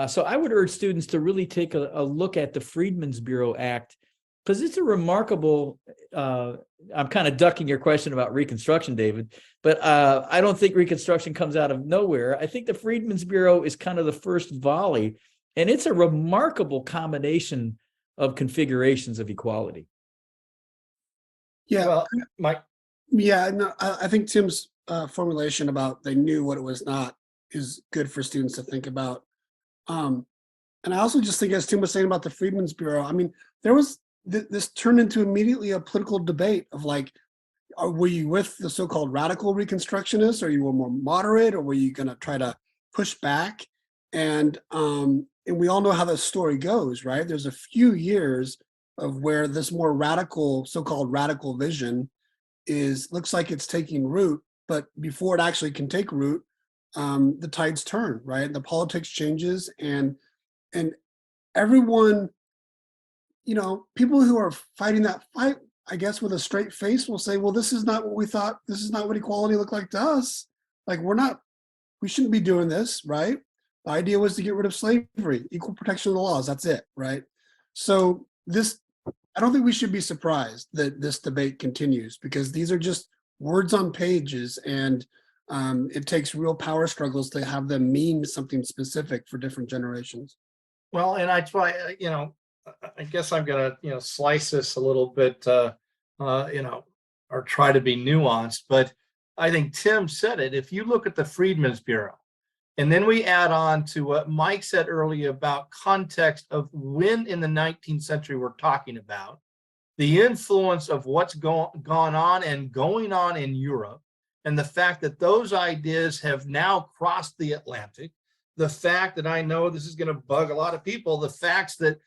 So I would urge students to really take a look at the Freedmen's Bureau Act, because it's a remarkable, I'm kind of ducking your question about Reconstruction, David, but I don't think Reconstruction comes out of nowhere. I think the Freedmen's Bureau is kind of the first volley, and it's a remarkable combination of configurations of equality. Yeah, well, Mike. Yeah, no, I think Tim's formulation about they knew what it was not is good for students to think about. And I also just think, as Tim was saying about the Freedmen's Bureau, I mean, there was this turned into immediately a political debate of like, were you with the so-called radical Reconstructionists, or you were more moderate, or were you going to try to push back? And we all know how the story goes, right? There's a few years of where this more radical, so-called radical vision looks like it's taking root, but before it actually can take root, the tides turn, right? The politics changes, and everyone, people who are fighting that fight, I guess, with a straight face will say, well, this is not what we thought. This is not what equality looked like to us. Like, we shouldn't be doing this, right? The idea was to get rid of slavery, equal protection of the laws. That's it, right? So this I don't think we should be surprised that this debate continues, because these are just words on pages, and it takes real power struggles to have them mean something specific for different generations. Well, and I try, I guess I'm gonna, slice this a little bit, or try to be nuanced, but I think Tim said it. If you look at the Freedmen's Bureau, and then we add on to what Mike said earlier about context of when in the 19th century we're talking about, the influence of what's gone on and going on in Europe, and the fact that those ideas have now crossed the Atlantic, the fact that, I know this is going to bug a lot of people, the fact that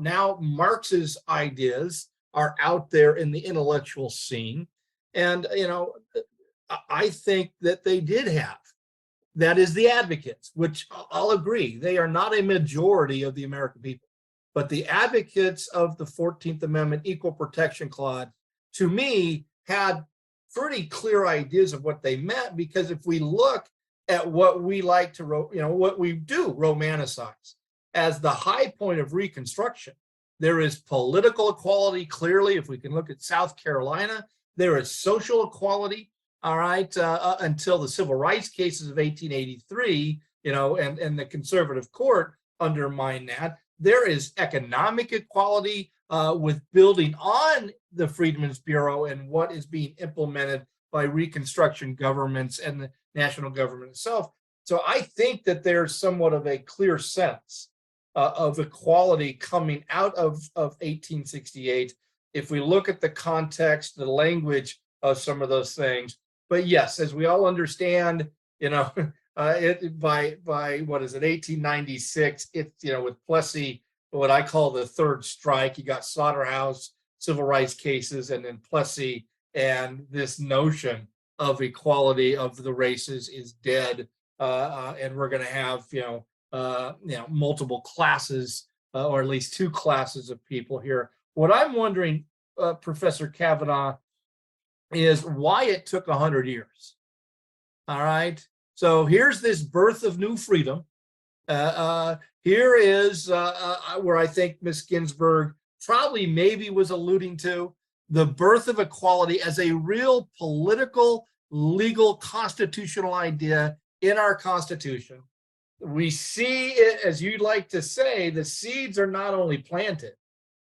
now Marx's ideas are out there in the intellectual scene, and I think that they did have. That is the advocates, which I'll agree, they are not a majority of the American people. But the advocates of the 14th Amendment Equal Protection Clause, to me, had pretty clear ideas of what they meant, because if we look at what we like to, what we do romanticize as the high point of Reconstruction, there is political equality, clearly. If we can look at South Carolina, there is social equality, all right, until the civil rights cases of 1883, and the conservative court undermined that. There is economic equality with building on the Freedmen's Bureau and what is being implemented by Reconstruction governments and the national government itself. So I think that there's somewhat of a clear sense of equality coming out of 1868. If we look at the context, the language of some of those things. But yes, as we all understand, by what is it, 1896, it's, with Plessy, what I call the third strike. You got Slaughterhouse, civil rights cases, and then Plessy, and this notion of equality of the races is dead, and we're going to have multiple classes, or at least two classes of people here. What I'm wondering, Professor Kavanaugh, is why it took 100 years. All right. So here's this birth of new freedom. Here is where I think Ms. Ginsberg probably maybe was alluding to the birth of equality as a real political, legal, constitutional idea in our Constitution. We see it, as you'd like to say, the seeds are not only planted,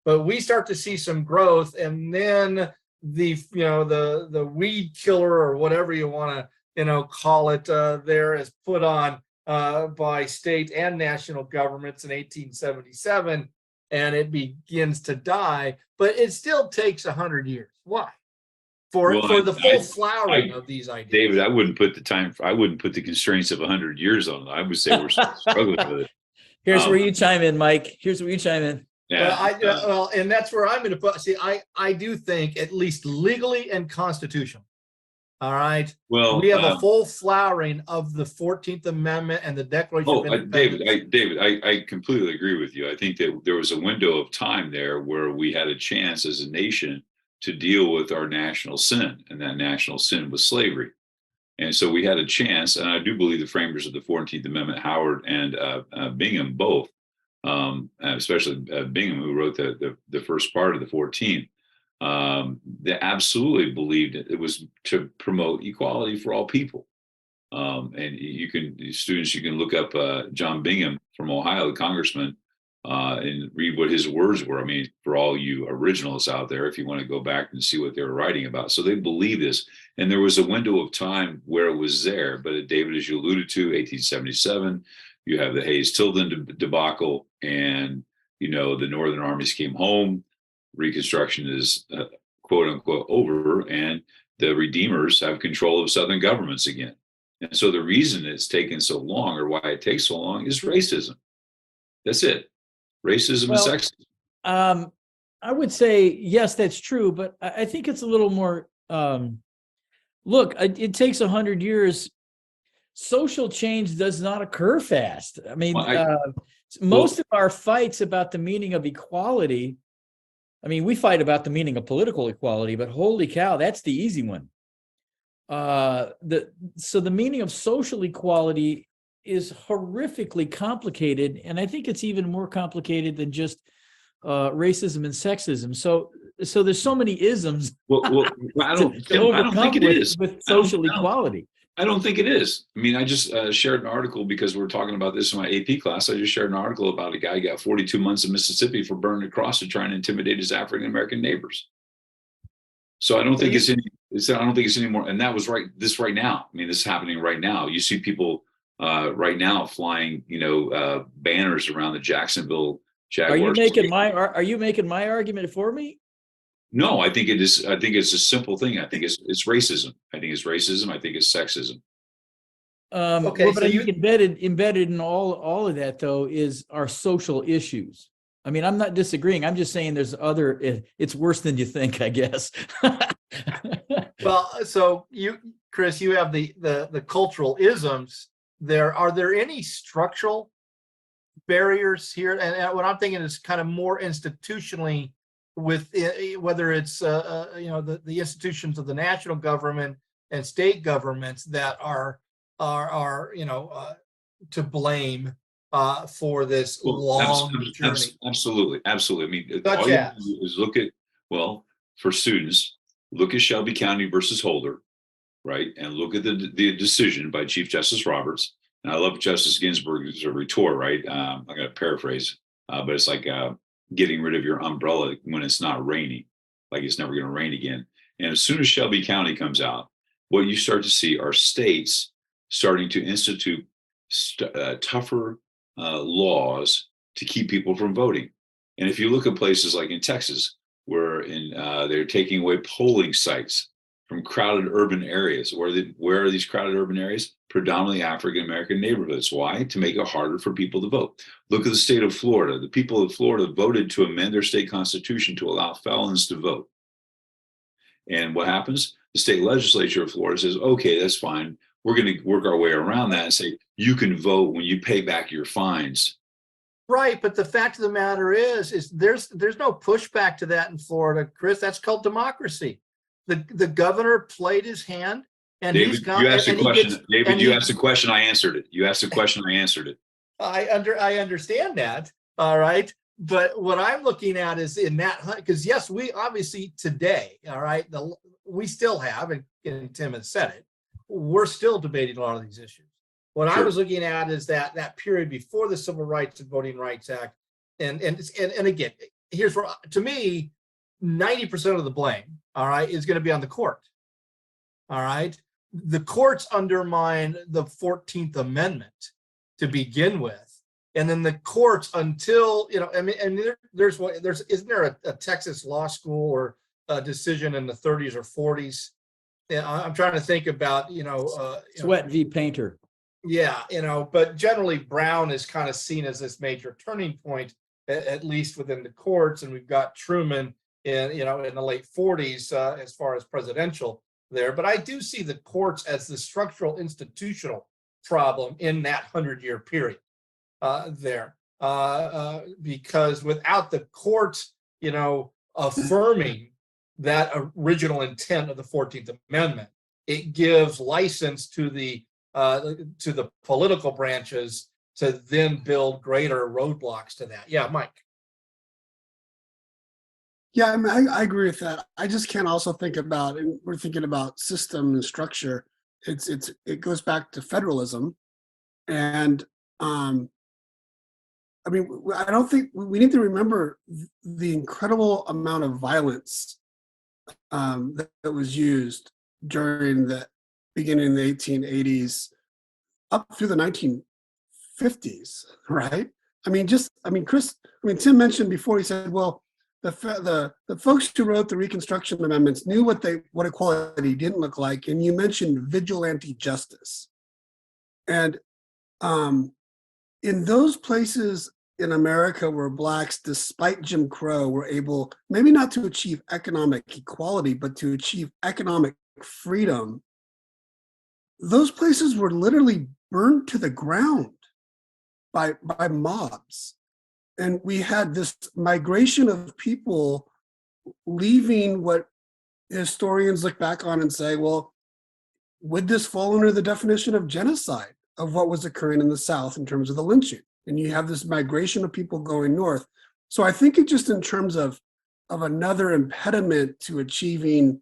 but we start to see some growth, and then the weed killer, or whatever you want to call it, there is put on by state and national governments in 1877, and it begins to die. But it still takes 100 years. Why? For the full flowering of these ideas. David, I wouldn't put the constraints of 100 years on it. I would say we're still struggling with it. Here's where you chime in, Mike. Here's where you chime in. Yeah. Well, and that's where I'm going to put. See, I do think, at least legally and constitutionally, all right. Well, we have a full flowering of the 14th Amendment and the Declaration of Independence. David, I completely agree with you. I think that there was a window of time there where we had a chance as a nation to deal with our national sin, and that national sin was slavery. And so we had a chance, and I do believe the framers of the 14th Amendment, Howard and Bingham, both, especially Bingham, who wrote the first part of the 14th, they absolutely believed it was to promote equality for all people. And you can look up John Bingham from Ohio, the congressman, and read what his words were. I mean, for all you originalists out there, if you want to go back and see what they were writing about. So they believe this. And there was a window of time where it was there. But David, as you alluded to, 1877, you have the Hayes-Tilden debacle, and, the Northern armies came home. Reconstruction is quote unquote over, and the Redeemers have control of Southern governments again. And so the reason it's taken so long, or why it takes so long, is racism. That's it. Racism and sexism. I would say, yes, that's true, but I think it's a little more, look, it takes 100 years. Social change does not occur fast. I mean, most of our fights about the meaning of equality, I mean, we fight about the meaning of political equality, but holy cow, that's the easy one. So the meaning of social equality is horrifically complicated, and I think it's even more complicated than just racism and sexism. So there's so many isms Well, I don't, to Tim, I don't think overcome it is. with social I don't- equality. I don't think it is. I mean, I just shared an article because we're talking about this in my AP class. I just shared an article about a guy who got 42 months in Mississippi for burning a cross and trying to intimidate his African American neighbors. So I don't think it's I don't think it's any more. And that was right now. I mean, this is happening right now. You see people right now flying, banners around the Jacksonville Jaguars. Are you making my argument for me? No, I think it is. I think it's a simple thing. I think it's racism. I think it's racism. I think it's sexism. Okay, but so I think embedded in all of that though is our social issues. I mean, I'm not disagreeing. I'm just saying it's worse than you think, I guess. Well, so Chris, you have the cultural isms. Are there any structural barriers here? And what I'm thinking is kind of more institutionally, with whether it's the institutions of the national government and state governments that are to blame for this long journey. Absolutely. I mean, Such all you as? have to do is look at, for students, look at Shelby County versus Holder, right? And look at the decision by Chief Justice Roberts. And I love Justice Ginsberg as a retort, right? I'm going to paraphrase, but it's like getting rid of your umbrella when it's not raining, like it's never going to rain again. And as soon as Shelby County comes out, what you start to see are states starting to institute tougher laws to keep people from voting. And if you look at places like in Texas, where they're taking away polling sites from crowded urban areas. Where are these crowded urban areas? Predominantly African American neighborhoods. Why? To make it harder for people to vote. Look at the state of Florida. The people of Florida voted to amend their state constitution to allow felons to vote. And what happens? The state legislature of Florida says, okay, that's fine. We're going to work our way around that and say, you can vote when you pay back your fines. Right, but the fact of the matter is there's no pushback to that in Florida, Chris. That's called democracy. The governor played his hand, and David, he's gone. You asked a question. David, you asked a question. I answered it. You asked a question. I answered it. I understand that. All right, but what I'm looking at is in that, because yes, we obviously today, all right, we still have, and Tim has said it, we're still debating a lot of these issues. What I was looking at is that period before the Civil Rights and Voting Rights Act, and again, here's where, to me, 90% of the blame, all right, is going to be on the court. All right, the courts undermine the 14th Amendment to begin with, and then the courts until isn't there a Texas law school or a decision in the 30s or 40s? Yeah, I'm trying to think about Sweat v. Painter. Yeah, but generally Brown is kind of seen as this major turning point, at least within the courts. And we've got Truman in the late 40s as far as presidential there. But I do see the courts as the structural institutional problem in that 100-year period there. Because without the courts, affirming that original intent of the 14th Amendment, it gives license to the political branches to then build greater roadblocks to that. Yeah, Mike. Yeah, I mean, I agree with that. I just can't also think about, and we're thinking about system and structure. It goes back to federalism, and I mean, I don't think we need to remember the incredible amount of violence that was used during the beginning of the 1880s up through the 1950s, right? Tim mentioned before, he said, well, the folks who wrote the Reconstruction amendments knew what equality didn't look like, and you mentioned vigilante justice. And in those places in America where Blacks, despite Jim Crow, were able maybe not to achieve economic equality, but to achieve economic freedom, those places were literally burned to the ground by mobs. And we had this migration of people leaving what historians look back on and say, well, would this fall under the definition of genocide of what was occurring in the South in terms of the lynching? And you have this migration of people going north. So I think it just in terms of another impediment to achieving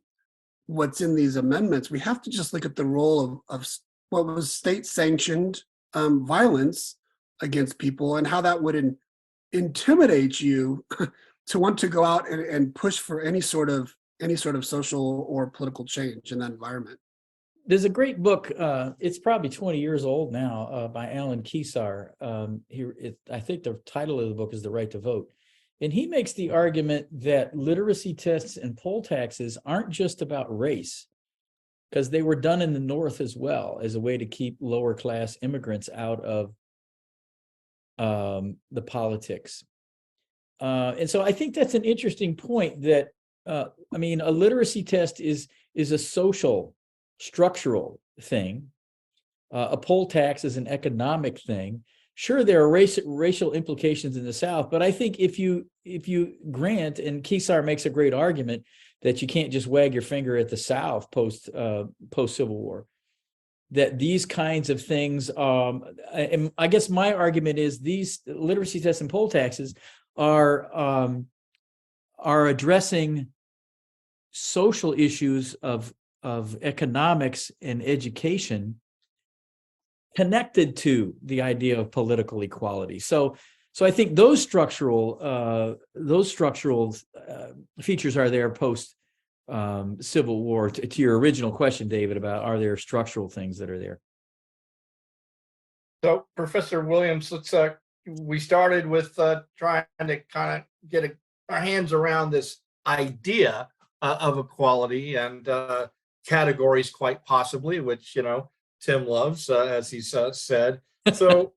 what's in these amendments, we have to just look at the role of what was state-sanctioned violence against people and how that would intimidate you to want to go out and push for any sort of social or political change in that environment. There's a great book. It's probably 20 years old now, by Alan Kesar. I think the title of the book is "The Right to Vote," and he makes the argument that literacy tests and poll taxes aren't just about race, because they were done in the North as well as a way to keep lower class immigrants out of the politics. And so I think that's an interesting point. That a literacy test is a social, structural thing. A poll tax is an economic thing. Sure, there are racial implications in the South, but I think if you grant, and Kesar makes a great argument that you can't just wag your finger at the South post Civil War, that these kinds of things, and I guess my argument is these literacy tests and poll taxes are addressing social issues of economics and education connected to the idea of political equality. So I think those structural features are there post Civil War. To your original question, David, about are there structural things that are there? So, Professor Williams, we started with trying to kind of get our hands around this idea of equality and categories, quite possibly, which Tim loves, as he said. So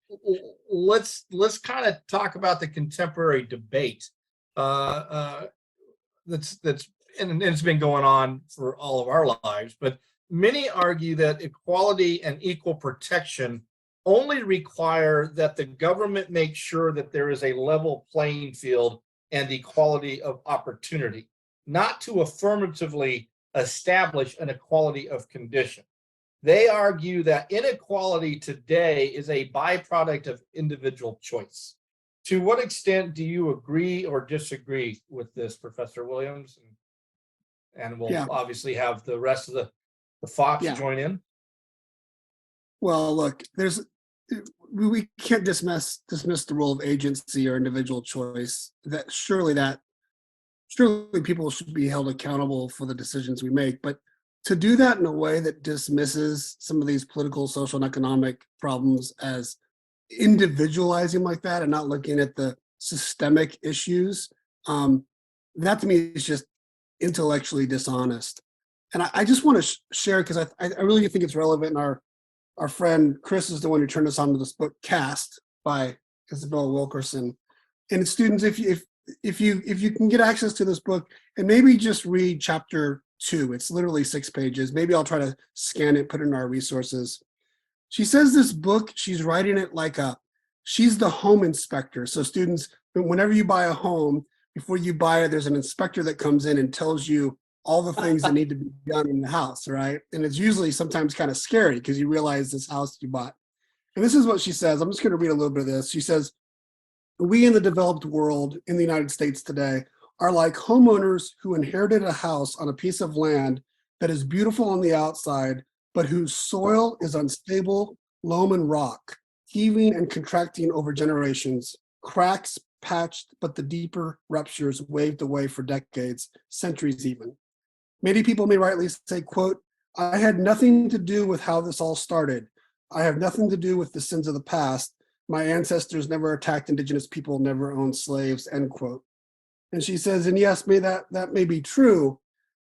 let's kind of talk about the contemporary debate that's and it's been going on for all of our lives. But many argue that equality and equal protection only require that the government make sure that there is a level playing field and equality of opportunity, not to affirmatively establish an equality of condition. They argue that inequality today is a byproduct of individual choice. To what extent do you agree or disagree with this, Professor Williams? And we'll obviously have the rest of the FOPs join in. Well, look, we can't dismiss the role of agency or individual choice. Surely people should be held accountable for the decisions we make, but to do that in a way that dismisses some of these political, social, and economic problems as individualizing like that and not looking at the systemic issues, that to me is just intellectually dishonest. And I just want to share, because I really think it's relevant. And our friend Chris is the one who turned us on to this book, Caste, by Isabel Wilkerson. And students, if you can get access to this book and maybe just read chapter 2, it's literally 6 pages. Maybe I'll try to scan it, put it in our resources. She says this book, she's writing it like she's the home inspector. So students, whenever you buy a home, before you buy it, there's an inspector that comes in and tells you all the things that need to be done in the house, right? And it's usually sometimes kind of scary because you realize this house you bought. And this is what she says. I'm just going to read a little bit of this. She says, "We in the developed world, in the United States today, are like homeowners who inherited a house on a piece of land that is beautiful on the outside, but whose soil is unstable, loam and rock, heaving and contracting over generations, cracks patched, but the deeper ruptures waved away for decades, centuries even. Many people may rightly say, quote, 'I had nothing to do with how this all started. I have nothing to do with the sins of the past. My ancestors never attacked indigenous people, never owned slaves,' end quote." And she says, and yes, that may be true,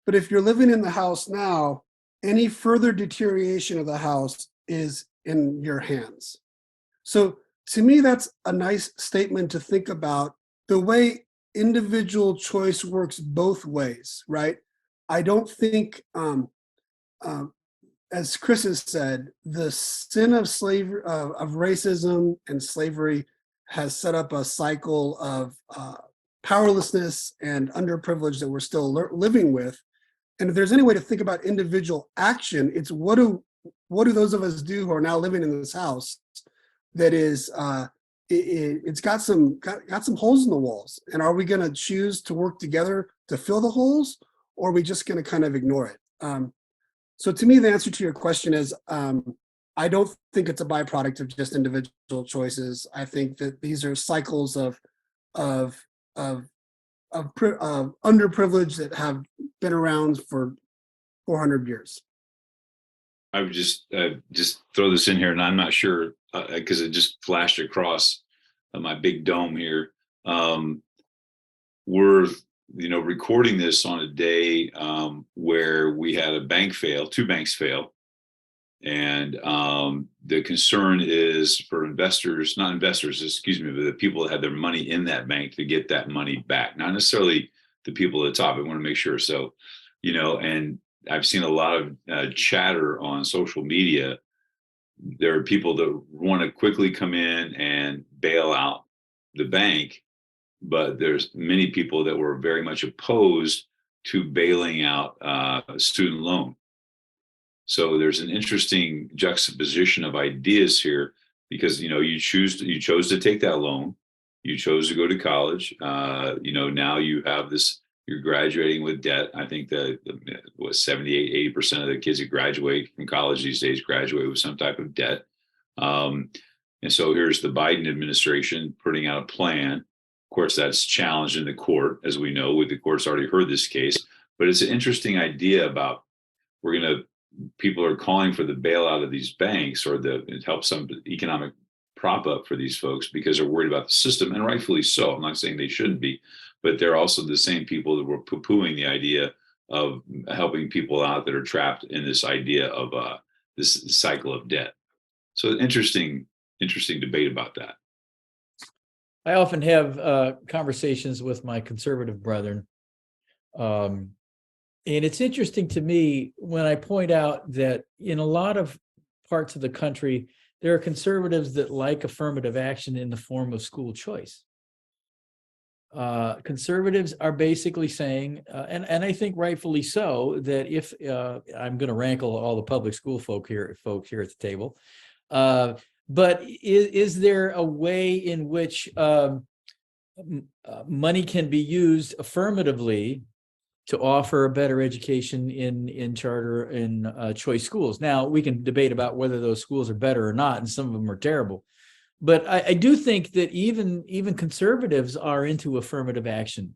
but if you're living in the house now, any further deterioration of the house is in your hands. So to me, that's a nice statement to think about the way individual choice works both ways, right? I don't think, as Chris has said, the sin of slavery, of racism and slavery has set up a cycle of powerlessness and underprivilege that we're still living with. And if there's any way to think about individual action, it's what do those of us do who are now living in this house that is it's got some holes in the walls. And are we going to choose to work together to fill the holes, or are we just going to kind of ignore it? So to me, the answer to your question is, I don't think it's a byproduct of just individual choices. I think that these are cycles of underprivileged that have been around for 400 years. I would just throw this in here, and I'm not sure because it just flashed across my big dome here. We're recording this on a day where we had two banks fail, and the concern is for investors, not investors, excuse me, but the people that had their money in that bank to get that money back, not necessarily the people at the top. I want to make sure. So, and I've seen a lot of chatter on social media. There are people that want to quickly come in and bail out the bank, but there's many people that were very much opposed to bailing out a student loan. So there's an interesting juxtaposition of ideas here, because you chose to take that loan, you chose to go to college. Now you have this. You're graduating with debt. I think that 78-80% of the kids that graduate from college these days graduate with some type of debt. And so here's the Biden administration putting out a plan. Of course, that's challenged in the court, as we know. The court's already heard this case, but it's an interesting idea about people are calling for the bailout of these banks, or it helps some economic prop up for these folks because they're worried about the system, and rightfully so. I'm not saying they shouldn't be, but they're also the same people that were poo-pooing the idea of helping people out that are trapped in this idea of this cycle of debt. So interesting debate about that. I often have conversations with my conservative brethren. And it's interesting to me when I point out that in a lot of parts of the country, there are conservatives that like affirmative action in the form of school choice. Conservatives are basically saying, and I think rightfully so, that if I'm going to rankle all the public school folks here at the table, but is there a way in which money can be used affirmatively to offer a better education in charter and choice schools? Now, we can debate about whether those schools are better or not, and some of them are terrible. But I do think that even conservatives are into affirmative action.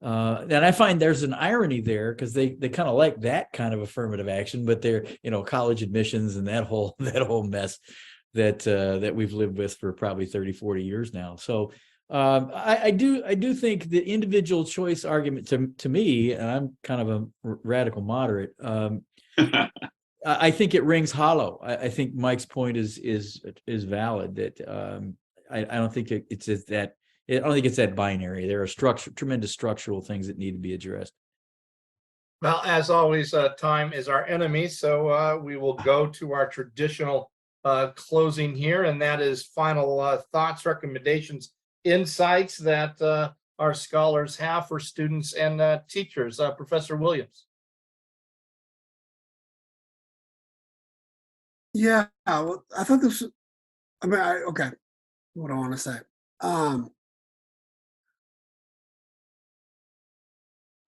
And I find there's an irony there, because they kind of like that kind of affirmative action, but they're, college admissions and that whole mess that we've lived with for probably 30, 40 years now. So I do think the individual choice argument to me, and I'm kind of a radical moderate, I think it rings hollow. I think Mike's point is valid, that I don't think it's that. I don't think it's that binary. There are tremendous structural things that need to be addressed. Well, as always, time is our enemy, so we will go to our traditional closing here, and that is final thoughts, recommendations, insights that our scholars have for students and teachers. Professor Williams. Yeah, well, I thought this. Okay. What do I want to say?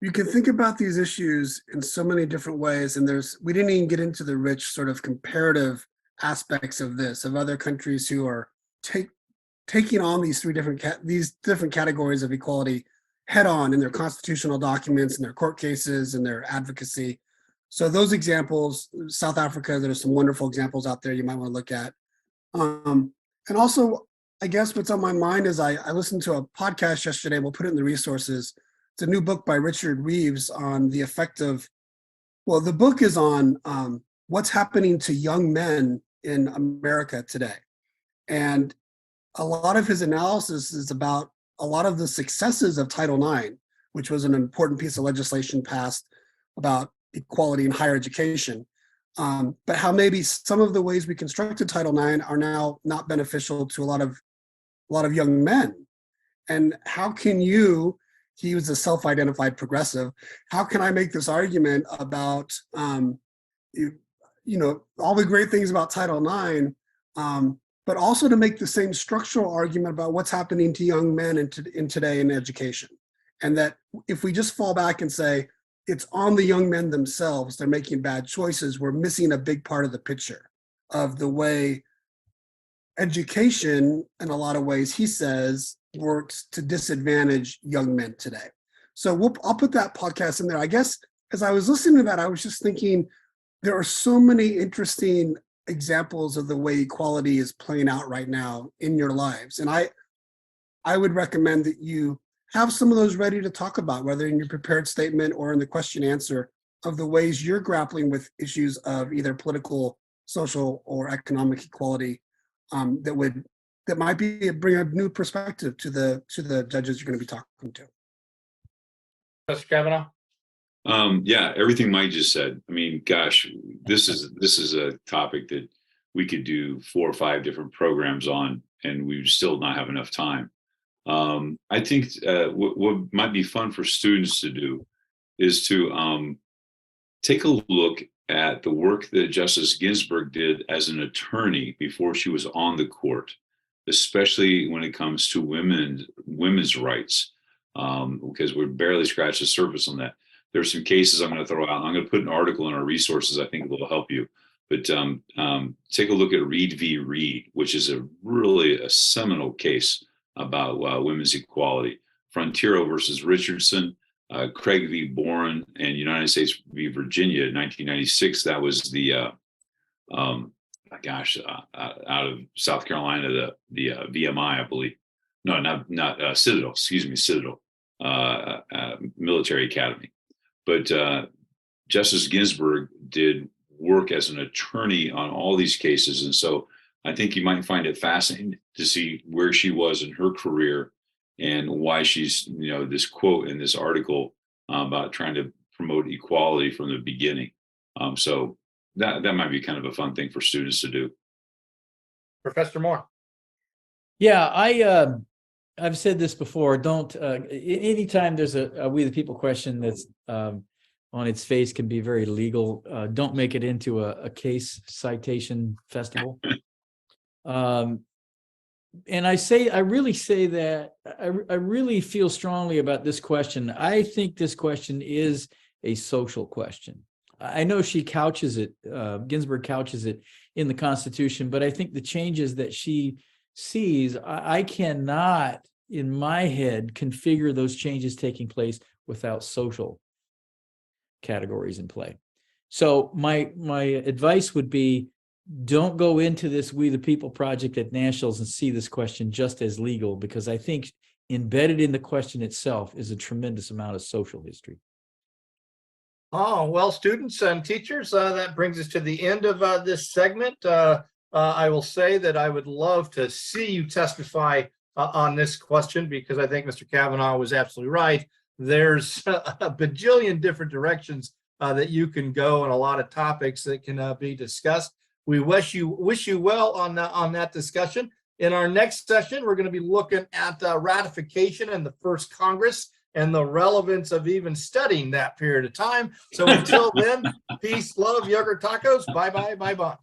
You can think about these issues in so many different ways, and we didn't even get into the rich sort of comparative aspects of this, of other countries who are taking on these different categories of equality head on in their constitutional documents, in their court cases, and their advocacy. So those examples, South Africa, there's some wonderful examples out there you might want to look at. And also, I guess what's on my mind is I listened to a podcast yesterday, we'll put it in the resources. It's a new book by Richard Reeves on the effect of, well, the book is on what's happening to young men in America today. And a lot of his analysis is about a lot of the successes of Title IX, which was an important piece of legislation passed about equality in higher education, but how maybe some of the ways we constructed Title IX are now not beneficial to a lot of young men. And how can he was a self-identified progressive, how can I make this argument about all the great things about Title IX, but also to make the same structural argument about what's happening to young men in today in education. And that if we just fall back and say, it's on the young men themselves, they're making bad choices, we're missing a big part of the picture of the way education, in a lot of ways, he says, works to disadvantage young men today. So I'll put that podcast in there. I guess as I was listening to that, I was just thinking, there are so many interesting examples of the way equality is playing out right now in your lives. And I would recommend that you have some of those ready to talk about, whether in your prepared statement or in the question answer, of the ways you're grappling with issues of either political, social, or economic equality that might bring a new perspective to the judges you're going to be talking to. Mr. Kavanaugh? Yeah, everything Mike just said. I mean, gosh, this is a topic that we could do 4 or 5 different programs on, and we would still not have enough time. I think what might be fun for students to do is to take a look at the work that Justice Ginsberg did as an attorney before she was on the court, especially when it comes to women's rights, because we're barely scratched the surface on that. There's some cases I'm going to throw out. I'm going to put an article in our resources. I think it will help you. But take a look at Reed v. Reed, which is really a seminal case about women's equality. Frontiero versus Richardson, Craig v. Boren, and United States v. Virginia in 1996. That was the out of South Carolina, the VMI, I believe. No, not Citadel. Excuse me, Citadel Military Academy. But Justice Ginsburg did work as an attorney on all these cases, and so I think you might find it fascinating to see where she was in her career and why she's, this quote in this article about trying to promote equality from the beginning. So that might be kind of a fun thing for students to do. Professor Moore? Yeah, I've said this before. Don't anytime there's a We the People question that's on its face can be very legal. Don't make it into a case citation festival. And I really say that I really feel strongly about this question. I think this question is a social question. I know she couches it, Ginsburg couches it in the Constitution, but I think the changes that she sees, I cannot, in my head, configure those changes taking place without social categories in play. So my advice would be, don't go into this We the People project at Nationals and see this question just as legal, because I think embedded in the question itself is a tremendous amount of social history. Oh, well, students and teachers, that brings us to the end of this segment. I will say that I would love to see you testify on this question, because I think Mr. Kavanaugh was absolutely right. There's a bajillion different directions that you can go, and a lot of topics that can be discussed. We wish you well on that discussion. In our next session, we're going to be looking at ratification in the first Congress and the relevance of even studying that period of time. So until then, peace, love, yogurt tacos. Bye-bye, bye-bye.